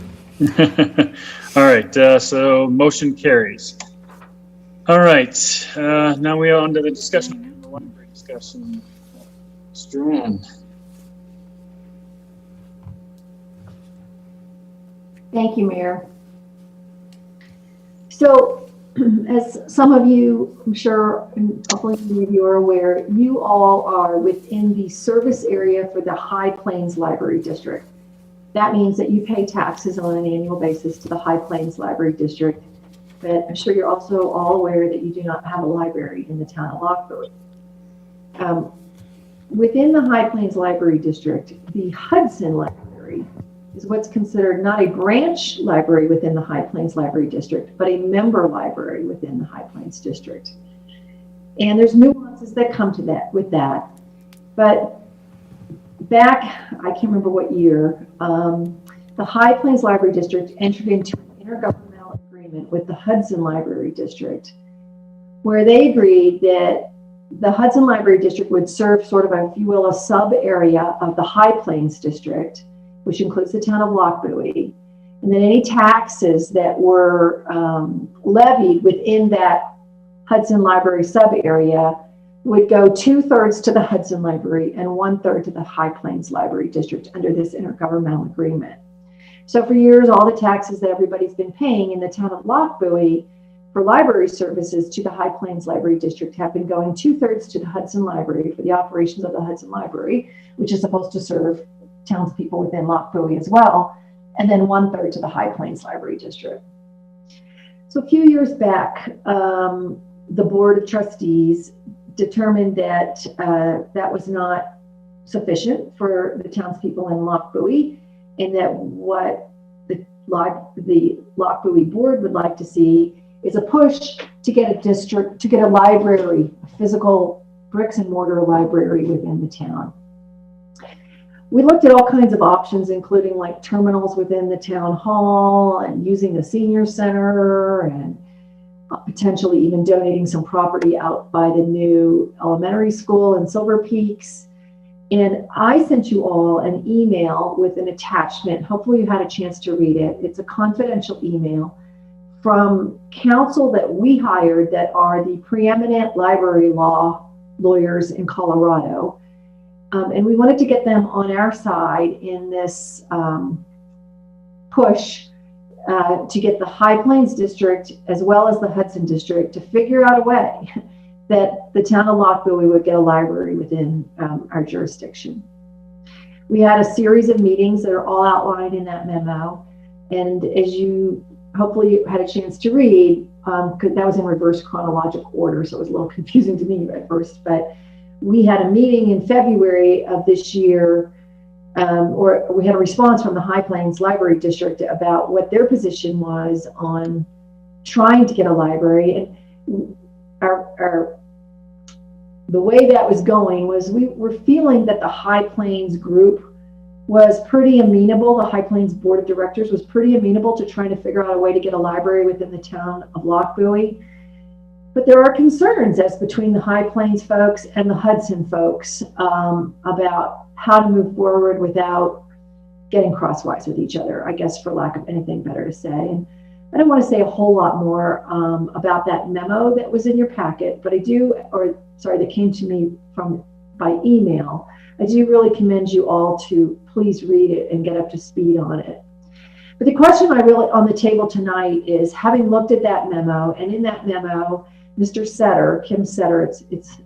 All right, so motion carries. All right, now we are on to the discussion. The library discussion. Strand. Thank you, Mayor. So, as some of you, I'm sure, and hopefully many of you are aware, you all are within the service area for the High Plains Library District. That means that you pay taxes on an annual basis to the High Plains Library District, but I'm sure you're also all aware that you do not have a library in the town of Lockwood. Within the High Plains Library District, the Hudson Library is what's considered not a branch library within the High Plains Library District, but a member library within the High Plains District. And there's nuances that come to that with that. But back, I can't remember what year, the High Plains Library District entered into an intergovernmental agreement with the Hudson Library District, where they agreed that the Hudson Library District would serve sort of, if you will, a sub area of the High Plains District, which includes the town of Lockwood, and then any taxes that were levied within that Hudson Library sub area would go 2/3 to the Hudson Library and 1/3 to the High Plains Library District under this intergovernmental agreement. So for years, all the taxes that everybody's been paying in the town of Lockwood for library services to the High Plains Library District have been going 2/3 to the Hudson Library for the operations of the Hudson Library, which is supposed to serve townspeople within Lockwood as well, and then 1/3 to the High Plains Library District. So a few years back, the Board of Trustees determined that that was not sufficient for the townspeople in Lockwood, and that what the Lockwood Board would like to see is a push to get a library, a physical bricks and mortar library within the town. we looked at all kinds of options, including like terminals within the town hall and using the senior center and potentially even donating some property out by the new elementary school in Silver Peaks. And I sent you all an email with an attachment. Hopefully you had a chance to read it. It's a confidential email from counsel that we hired that are the preeminent library law lawyers in Colorado. And we wanted to get them on our side in this push to get the High Plains District as well as the Hudson District to figure out a way that the town of Lochbuie would get a library within our jurisdiction. We had a series of meetings that are all outlined in that memo. And as you hopefully had a chance to read, because that was in reverse chronological order, so it was a little confusing to me at first, but we had a meeting in February of this year, or we had a response from the High Plains Library District about what their position was on trying to get a library. And the way that was going was we were feeling that the High Plains group was pretty amenable. The High Plains Board of Directors was pretty amenable to trying to figure out a way to get a library within the town of Lochbuie. But there are concerns as between the High Plains folks and the Hudson folks about how to move forward without getting crosswise with each other, I guess, for lack of anything better to say. And I don't want to say a whole lot more about that memo that was in your packet, but I do, or sorry, that came to me by email. I do really commend you all to please read it and get up to speed on it. But the question I really on the table tonight is, having looked at that memo, and in that memo, Mr. Setter, Kim Setter, it's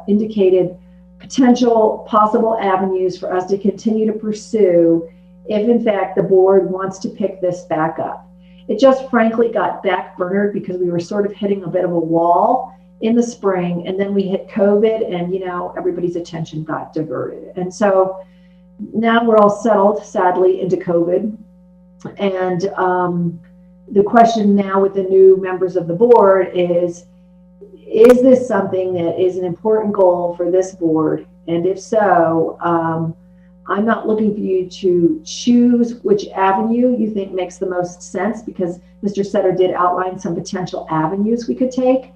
indicated potential possible avenues for us to continue to pursue if in fact the board wants to pick this back up. It just frankly got backburnered because we were sort of hitting a bit of a wall in the spring, and then we hit COVID, and everybody's attention got diverted. And so now we're all settled, sadly, into COVID. And the question now with the new members of the board is this something that is an important goal for this board? And if so, I'm not looking for you to choose which avenue you think makes the most sense, because Mr. Setter did outline some potential avenues we could take.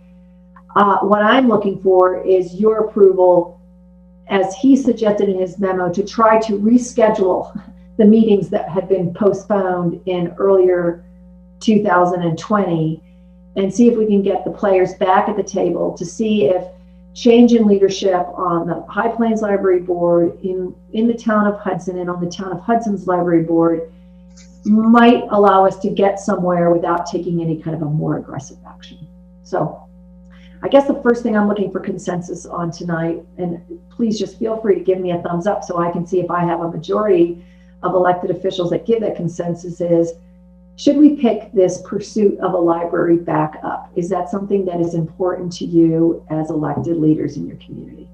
What I'm looking for is your approval, as he suggested in his memo, to try to reschedule the meetings that had been postponed in earlier 2020 and see if we can get the players back at the table to see if change in leadership on the High Plains Library Board in the town of Hudson and on the town of Hudson's Library Board might allow us to get somewhere without taking any kind of a more aggressive action. So I guess the first thing I'm looking for consensus on tonight, and please just feel free to give me a thumbs up so I can see if I have a majority of elected officials that give that consensus, is, should we pick this pursuit of a library back up? Is that something that is important to you as elected leaders in your community?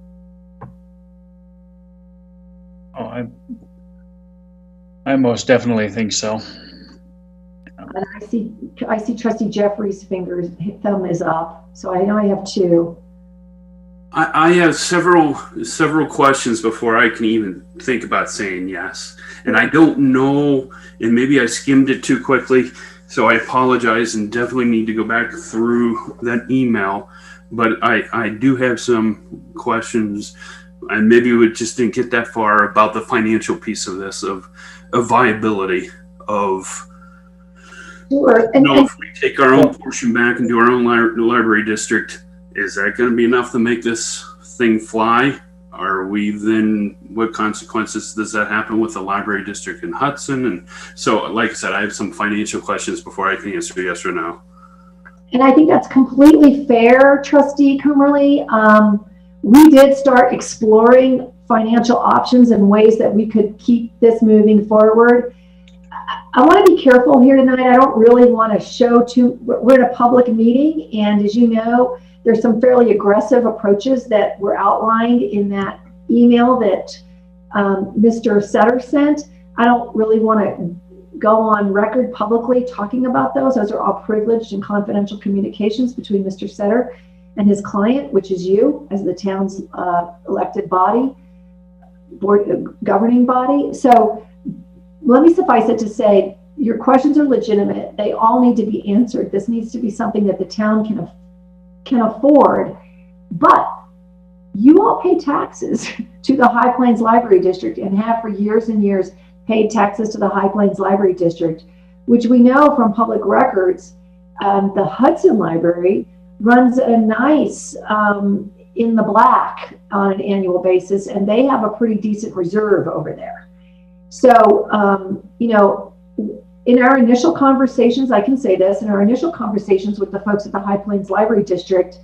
Oh, I most definitely think so. And I see Trustee Jeffrey's thumb is up, so I know I have two. I have several questions before I can even think about saying yes. And I don't know, and maybe I skimmed it too quickly, so I apologize and definitely need to go back through that email. But I do have some questions, and maybe we just didn't get that far about the financial piece of this, of viability of, Sure. if we take our own portion back and do our own library district, is that going to be enough to make this thing fly? Are we then, what consequences does that happen with the library district in Hudson? And so, like I said, I have some financial questions before I can answer yes or no. And I think that's completely fair, Trustee Cummerly. We did start exploring financial options and ways that we could keep this moving forward. I want to be careful here tonight. I don't really want to show we're in a public meeting, and as you know, there's some fairly aggressive approaches that were outlined in that email that Mr. Setter sent. I don't really want to go on record publicly talking about those. Those are all privileged and confidential communications between Mr. Setter and his client, which is you as the town's elected body. governing body. So let me suffice it to say, your questions are legitimate. They all need to be answered. This needs to be something that the town can afford. But you all pay taxes to the High Plains Library District and have for years and years paid taxes to the High Plains Library District, which we know from public records, the Hudson Library runs a nice in the black on an annual basis, and they have a pretty decent reserve over there. So, you know, in our initial conversations, I can say this, in our initial conversations with the folks at the High Plains Library District,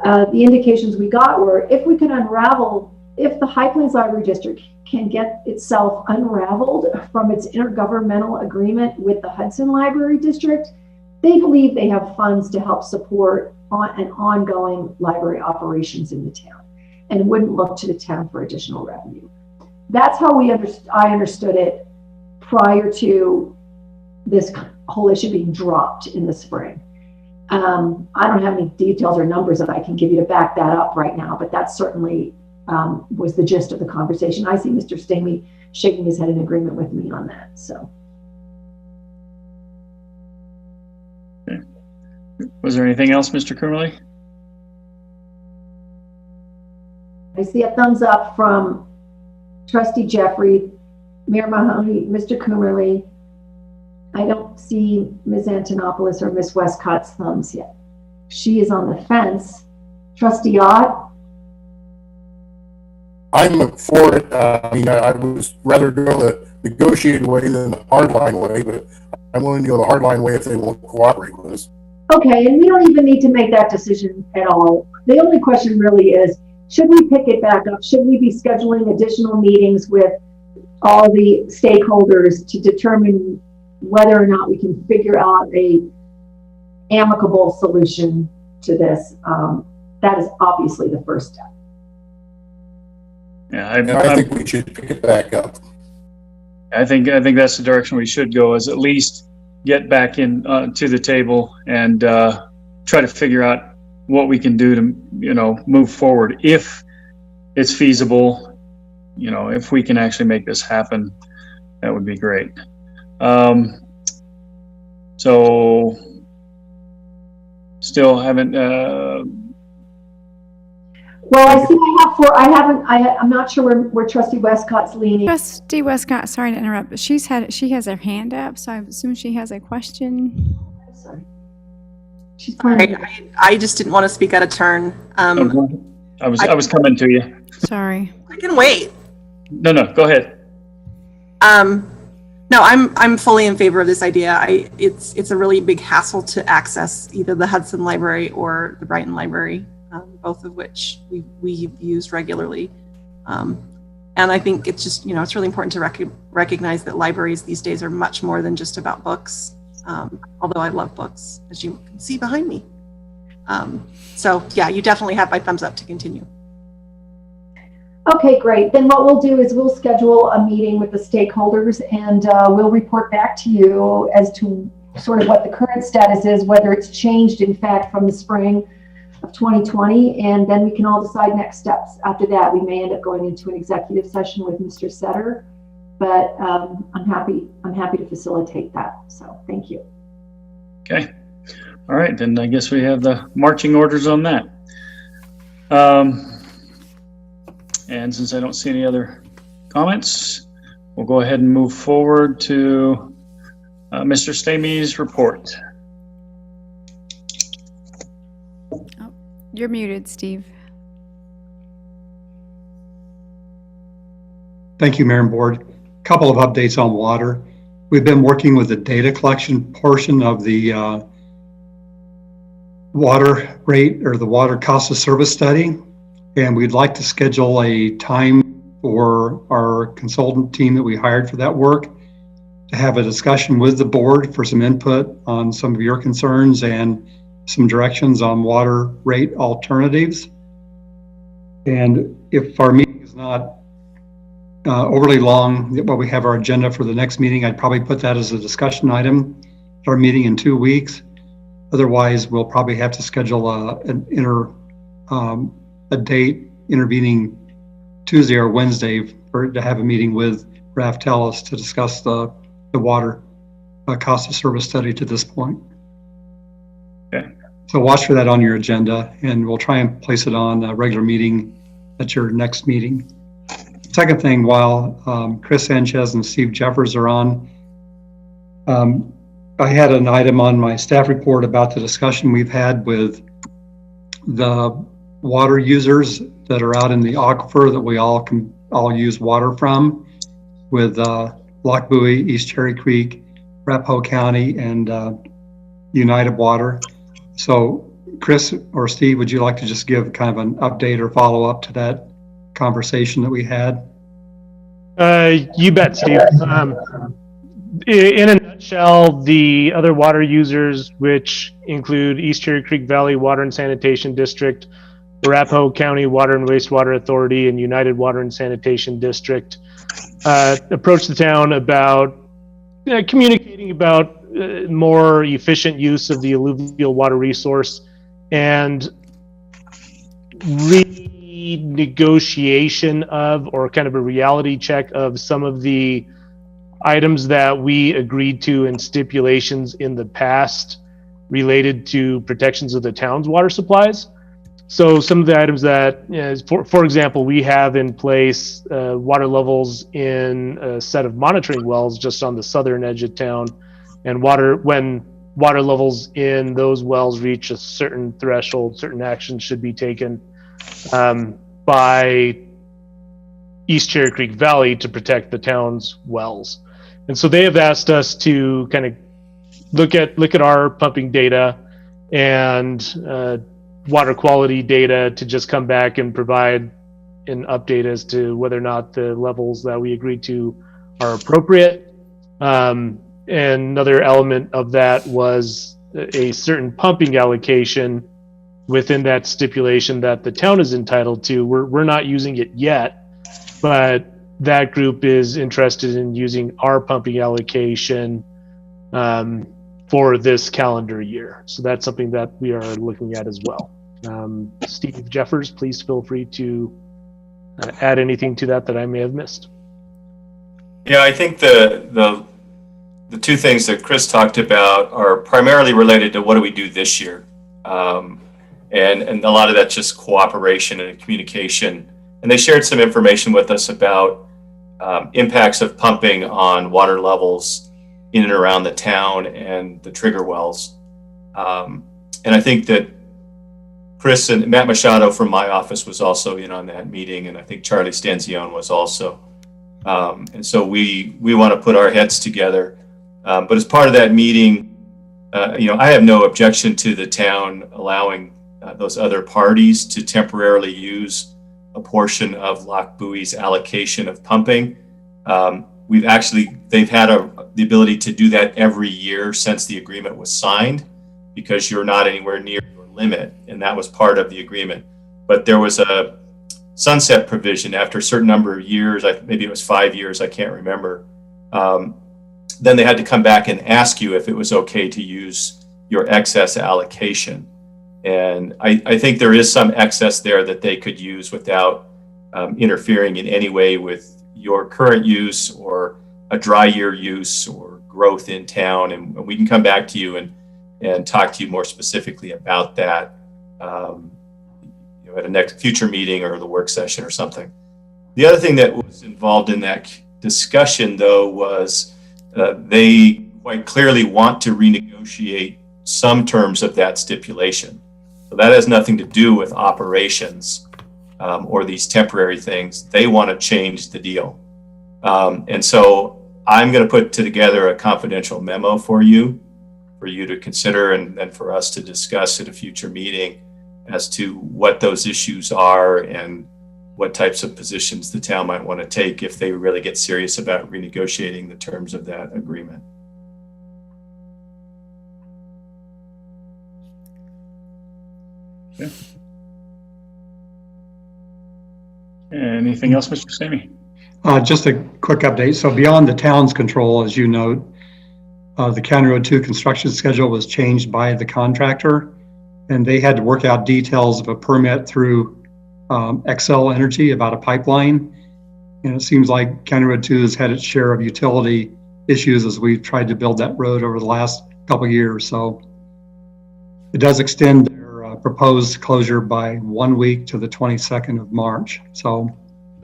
the indications we got were if we could unravel, if the High Plains Library District can get itself unraveled from its intergovernmental agreement with the Hudson Library District, they believe they have funds to help support an ongoing library operations in the town and wouldn't look to the town for additional revenue. That's how I understood it prior to this whole issue being dropped in the spring. I don't have any details or numbers that I can give you to back that up right now, but that certainly was the gist of the conversation. I see Mr. Stamey shaking his head in agreement with me on that. So, okay. Was there anything else, Mr. Coomerly? I see a thumbs up from Trustee Jeffrey, Mayor Mahoney, Mr. Coomerly. I don't see Ms. Antonopoulos or Ms. Westcott's thumbs yet. She is on the fence. Trustee Ott? I'm for it. I mean, I was rather go the negotiated way than the hardline way, but I'm willing to go the hardline way if they won't cooperate with us. Okay, and we don't even need to make that decision at all. The only question really is, should we pick it back up? Should we be scheduling additional meetings with all the stakeholders to determine whether or not we can figure out a amicable solution to this? That is obviously the first step. Yeah, I think we should pick it back up. I think that's the direction we should go, is at least get back in to the table and try to figure out what we can do to, you know, move forward. If it's feasible, you know, if we can actually make this happen, that would be great. So still haven't, well, I see I have four. I'm not sure where Trustee Westcott's leaning. Trustee Westcott, sorry to interrupt, but she has her hand up, so I assume she has a question. Sorry. She's playing. I just didn't want to speak out of turn. I was coming to you. Sorry. I can wait. No, go ahead. No, I'm fully in favor of this idea. It's a really big hassle to access either the Hudson Library or the Brighton Library, both of which we've used regularly. And I think it's just, you know, it's really important to recognize that libraries these days are much more than just about books. Although I love books, as you can see behind me. So yeah, you definitely have my thumbs up to continue. Okay, great. Then what we'll do is we'll schedule a meeting with the stakeholders and we'll report back to you as to sort of what the current status is, whether it's changed in fact from the spring of 2020, and then we can all decide next steps. After that, we may end up going into an executive session with Mr. Setter, but I'm happy to facilitate that. So thank you. Okay. All right, then I guess we have the marching orders on that. And since I don't see any other comments, we'll go ahead and move forward to Mr. Stamey's report. Oh, you're muted, Steve. Thank you, Mayor and Board. A couple of updates on water. We've been working with the data collection portion of the water rate or the water cost of service study. And we'd like to schedule a time for our consultant team that we hired for that work to have a discussion with the board for some input on some of your concerns and some directions on water rate alternatives. And if our meeting is not overly long, while we have our agenda for the next meeting, I'd probably put that as a discussion item at our meeting in 2 weeks. Otherwise, we'll probably have to schedule a date intervening Tuesday or Wednesday to have a meeting with Raftellus to discuss the water cost of service study to this point. Okay. So watch for that on your agenda, and we'll try and place it on a regular meeting at your next meeting. Second thing, while Chris Sanchez and Steve Jeffers are on, I had an item on my staff report about the discussion we've had with the water users that are out in the aquifer that we all can use water from, with Loch Buoy, East Cherry Creek, Arapahoe County, and United Water. So Chris or Steve, would you like to just give kind of an update or follow up to that conversation that we had? You bet, Steve. In a nutshell, the other water users, which include East Cherry Creek Valley Water and Sanitation District, Arapahoe County Water and Wastewater Authority, and United Water and Sanitation District, approached the town about communicating about more efficient use of the alluvial water resource and renegotiation of, or kind of a reality check of, some of the items that we agreed to in stipulations in the past related to protections of the town's water supplies. So some of the items that, for example, we have in place water levels in a set of monitoring wells just on the southern edge of town, and when water levels in those wells reach a certain threshold, certain actions should be taken by East Cherry Creek Valley to protect the town's wells. And so they have asked us to kind of look at our pumping data and water quality data to just come back and provide an update as to whether or not the levels that we agreed to are appropriate. And another element of that was a certain pumping allocation within that stipulation that the town is entitled to. We're not using it yet, but that group is interested in using our pumping allocation for this calendar year. So that's something that we are looking at as well. Steve Jeffers, please feel free to add anything to that I may have missed. Yeah, I think the two things that Chris talked about are primarily related to what do we do this year. And a lot of that's just cooperation and communication. And they shared some information with us about impacts of pumping on water levels in and around the town and the trigger wells. And I think that Chris and Matt Machado from my office was also in on that meeting, and I think Charlie Stanzione was also. And so we want to put our heads together. But as part of that meeting, I have no objection to the town allowing those other parties to temporarily use a portion of Loch Buoy's allocation of pumping. They've had the ability to do that every year since the agreement was signed, because you're not anywhere near your limit, and that was part of the agreement. But there was a sunset provision after a certain number of years, maybe it was 5 years, I can't remember. Then they had to come back and ask you if it was okay to use your excess allocation. And I think there is some excess there that they could use without interfering in any way with your current use or a dry year use or growth in town. And we can come back to you and talk to you more specifically about that at a next future meeting or the work session or something. The other thing that was involved in that discussion, though, was they quite clearly want to renegotiate some terms of that stipulation. So that has nothing to do with operations or these temporary things. They want to change the deal. And so I'm going to put together a confidential memo for you to consider and for us to discuss at a future meeting as to what those issues are and what types of positions the town might want to take if they really get serious about renegotiating the terms of that agreement. Okay. Anything else, Mr. Sammy? Just a quick update. So beyond the town's control, as you note, the County Road 2 construction schedule was changed by the contractor, and they had to work out details of a permit through Xcel Energy about a pipeline. And it seems like County Road 2 has had its share of utility issues as we've tried to build that road over the last couple of years. So it does extend their proposed closure by 1 week to the 22nd of March. So,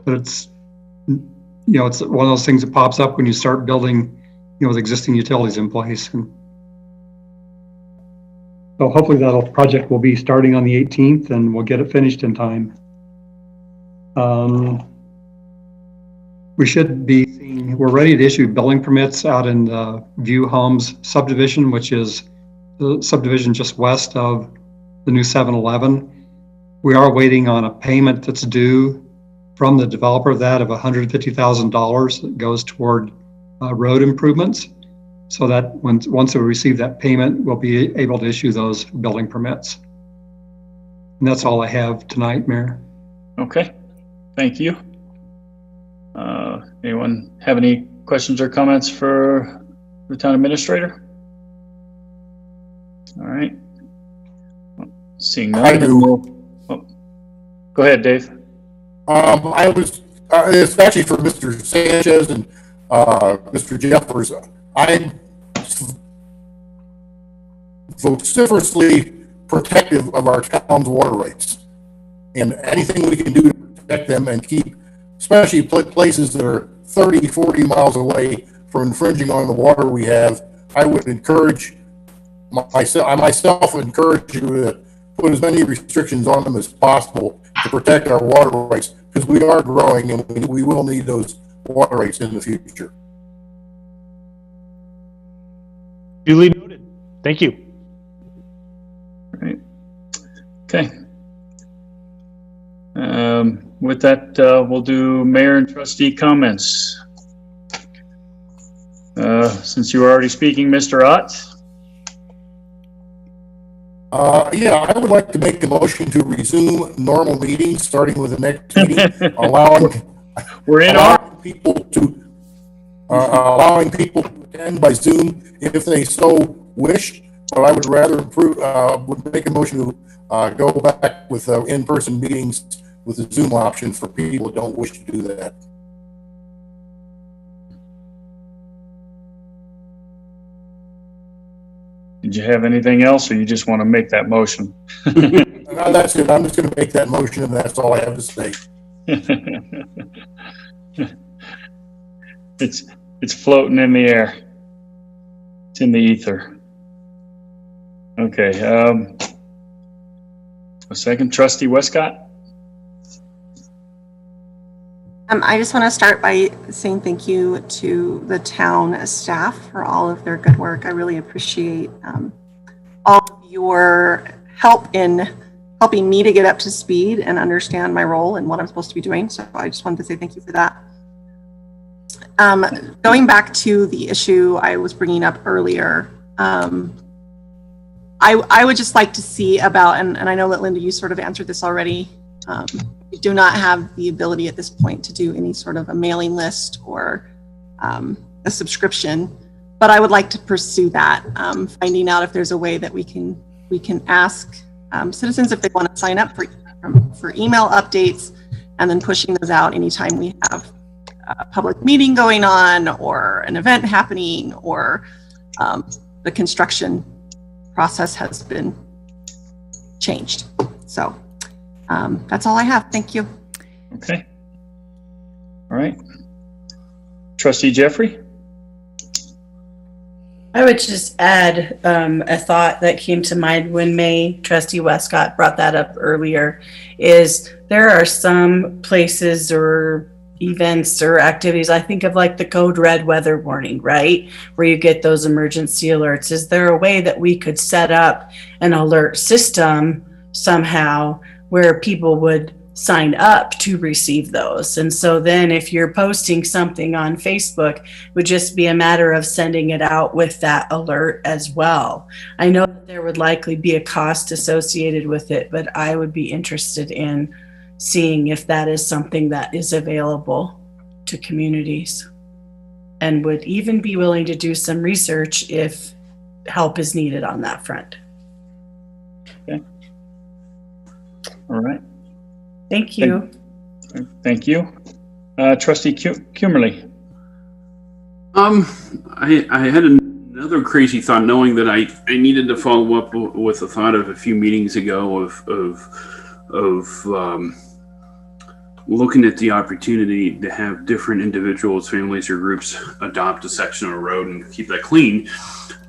but it's, it's one of those things that pops up when you start building, with existing utilities in place. And so hopefully that project will be starting on the 18th and we'll get it finished in time. We should be seeing, we're ready to issue building permits out in the View Homes subdivision, which is the subdivision just west of the new 7-Eleven. We are waiting on a payment that's due from the developer of that of $150,000 that goes toward road improvements. So that once we receive that payment, we'll be able to issue those building permits. And that's all I have tonight, Mayor. Okay, thank you. Anyone have any questions or comments for the town administrator? All right. Seeing none. I do. Go ahead, Dave. I was, it's actually for Mr. Sanchez and Mr. Jeffers. I'm vociferously protective of our town's water rights, and anything we can do to protect them and keep, especially places that are 30, 40 miles away from infringing on the water we have, I would encourage myself encourage you to put as many restrictions on them as possible to protect our water rights, because we are growing and we will need those water rights in the future. Duly noted. Thank you. All right. Okay. With that, we'll do mayor and trustee comments. Since you were already speaking, Mr. Ott. Yeah, I would like to make a motion to resume normal meetings, starting with the next meeting, allowing people to attend by Zoom if they so wish. But I would rather would make a motion to go back with in-person meetings with the Zoom option for people who don't wish to do that. Did you have anything else, or you just want to make that motion? That's it. I'm just going to make that motion, and that's all I have to say. It's floating in the air. It's in the ether. Okay. A second, Trustee Westcott. I just want to start by saying thank you to the town staff for all of their good work. I really appreciate all of your help in helping me to get up to speed and understand my role and what I'm supposed to be doing. So I just wanted to say thank you for that. Going back to the issue I was bringing up earlier, I would just like to see about, and I know that Linda, you sort of answered this already, we do not have the ability at this point to do any sort of a mailing list or a subscription, but I would like to pursue that, finding out if there's a way that we can ask citizens if they want to sign up for email updates, and then pushing those out anytime we have a public meeting going on or an event happening, or the construction process has been changed. So that's all I have. Thank you. Okay. All right. Trustee Jeffrey? I would just add a thought that came to mind when Trustee Westcott brought that up earlier, is there are some places or events or activities, I think of like the code red weather warning, right? Where you get those emergency alerts. Is there a way that we could set up an alert system somehow where people would sign up to receive those? And so then if you're posting something on Facebook, it would just be a matter of sending it out with that alert as well. I know that there would likely be a cost associated with it, but I would be interested in seeing if that is something that is available to communities, and would even be willing to do some research if help is needed on that front. Okay. All right. Thank you. Thank you. Trustee Cummerly. I had another crazy thought, knowing that I needed to follow up with a thought of a few meetings ago of looking at the opportunity to have different individuals, families, or groups adopt a section of a road and keep that clean.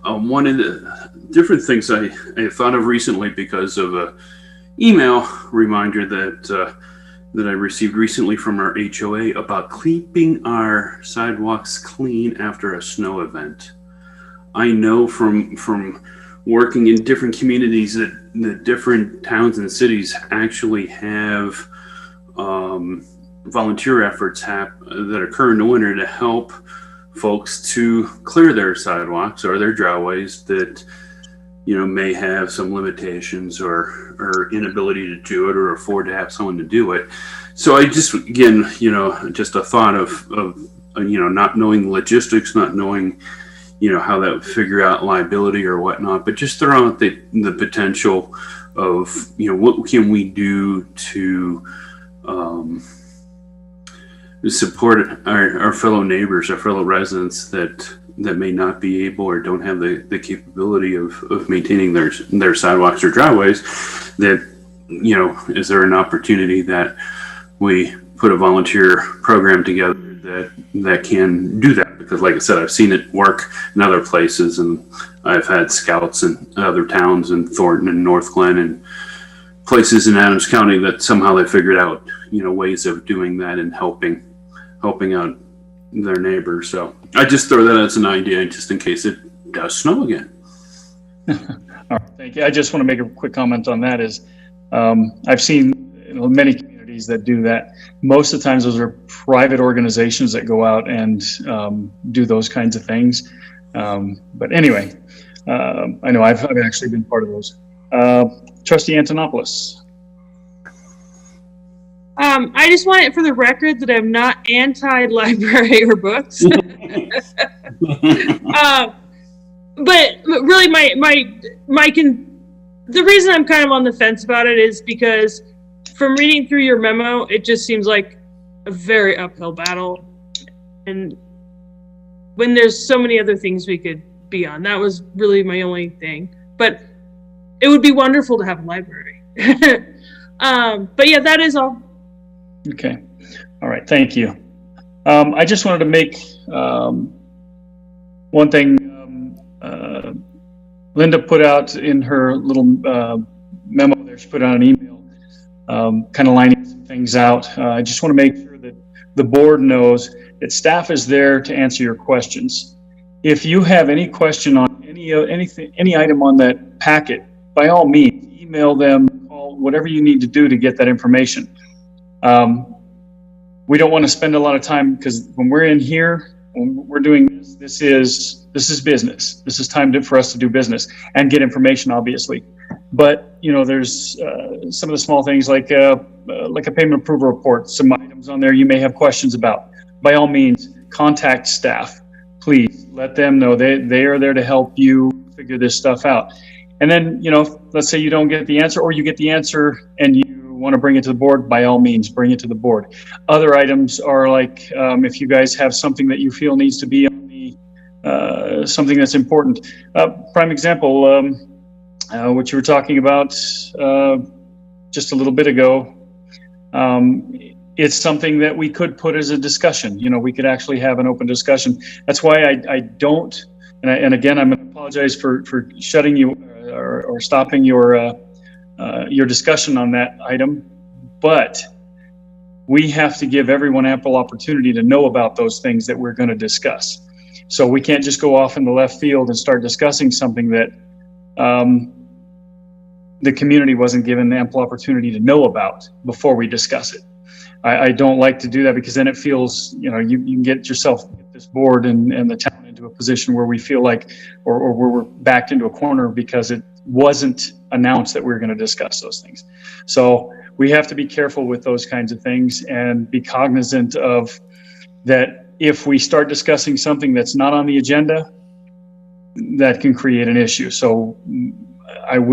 One of the different things I thought of recently because of a email reminder that I received recently from our HOA about keeping our sidewalks clean after a snow event. I know from working in different communities that the different towns and cities actually have volunteer efforts that occur in the winter to help folks to clear their sidewalks or their driveways that may have some limitations or inability to do it or afford to have someone to do it. So I just, again, just a thought of not knowing the logistics, not knowing how that would figure out liability or whatnot, but just throw out the potential of what can we do to support our fellow neighbors, our fellow residents that may not be able or don't have the capability of maintaining their sidewalks or driveways. That is there an opportunity that we put a volunteer program together that can do that? Because like I said, I've seen it work in other places, and I've had scouts in other towns in Thornton and North Glen and places in Adams County that somehow they figured out ways of doing that and helping out their neighbors. So I just throw that as an idea just in case it does snow again. All right, thank you. I just want to make a quick comment on that is I've seen many communities that do that. Most of the times those are private organizations that go out and do those kinds of things. But anyway, I know I've actually been part of those. Trustee Antonopoulos. I just want it for the record that I'm not anti-library or books. But really the reason I'm kind of on the fence about it is because from reading through your memo, it just seems like a very uphill battle. And when there's so many other things we could be on, that was really my only thing. But it would be wonderful to have a library. But yeah, that is all. Okay. All right. Thank you. I just wanted to make one thing. Linda put out in her little memo there, she put out an email kind of lining some things out. I just want to make sure that the board knows that staff is there to answer your questions. If you have any question on any item on that packet, by all means, email them, call, whatever you need to do to get that information. We don't want to spend a lot of time because when we're in here, when we're doing this is business. This is time for us to do business and get information, obviously. But there's some of the small things like a payment approval report, some items on there you may have questions about. By all means, contact staff. Please let them know they are there to help you figure this stuff out. And then let's say you don't get the answer, or you get the answer and you want to bring it to the board, by all means, bring it to the board. Other items are like if you guys have something that you feel needs to be on the something that's important. Prime example, what you were talking about just a little bit ago. It's something that we could put as a discussion. We could actually have an open discussion. That's why I don't. And again, I'm going to apologize for shutting you or stopping your discussion on that item, but we have to give everyone ample opportunity to know about those things that we're going to discuss. So we can't just go off in the left field and start discussing something that the community wasn't given ample opportunity to know about before we discuss it. I don't like to do that because then it feels, you can get yourself, this board and the town into a position where we feel like, or where we're backed into a corner because it wasn't announced that we were going to discuss those things. So we have to be careful with those kinds of things and be cognizant of that. If we start discussing something that's not on the agenda, that can create an issue. So I'm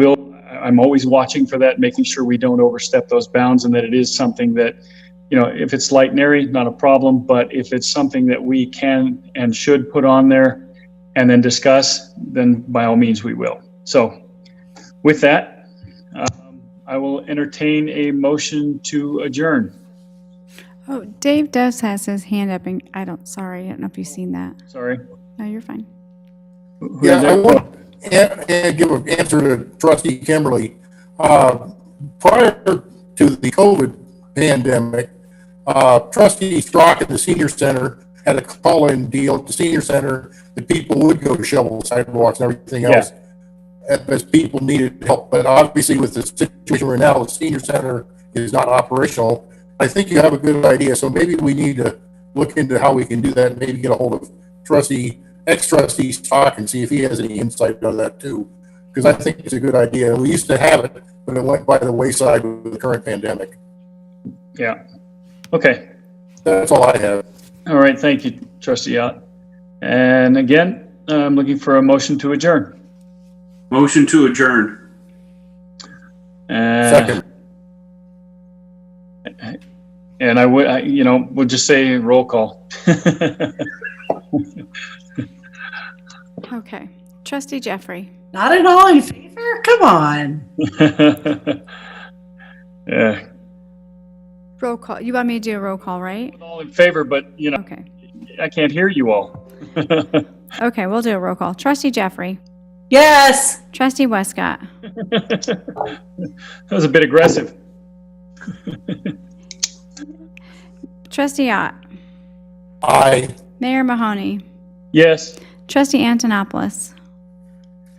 I'm always watching for that, making sure we don't overstep those bounds, and that it is something that, you know, if it's light and airy, not a problem, but if it's something that we can and should put on there and then discuss, then by all means we will. So with that, I will entertain a motion to adjourn. Oh, Dave does has his hand up, and I don't know if you've seen that. Sorry. No, you're fine. Yeah, I want to give an answer to Trustee Kimberly. Prior to the COVID pandemic, Trustee Strock at the senior center had a call-in deal at the senior center that people would go to shovel sidewalks and everything else as people needed help. But obviously with the situation we're in now, the senior center is not operational. I think you have a good idea. So maybe we need to look into how we can do that and maybe get a hold of ex-trustee Strock and see if he has any insight on that too. Because I think it's a good idea. We used to have it, but it went by the wayside with the current pandemic. Yeah. Okay. That's all I have. All right. Thank you, Trustee Ott. And again, I'm looking for a motion to adjourn. Motion to adjourn. Second. And we'll just say roll call. Okay. Trustee Jeffrey. Not at all in favor? Come on. Yeah. Roll call. You want me to do a roll call, right? All in favor, but Okay. I can't hear you all. Okay, we'll do a roll call. Trustee Jeffrey. Yes. Trustee Westcott. That was a bit aggressive. Trustee Ott. Aye. Mayor Mahoney. Yes. Trustee Antonopoulos.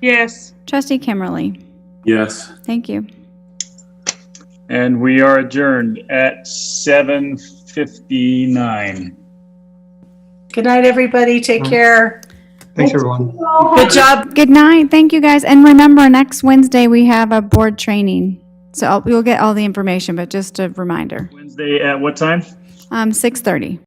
Yes. Trustee Kimberly. Yes. Thank you. And we are adjourned at 7:59. Good night, everybody. Take care. Thanks, everyone. Good job. Good night. Thank you, guys. And remember, next Wednesday we have a board training. So we'll get all the information, but just a reminder. Wednesday at what time? 6:30.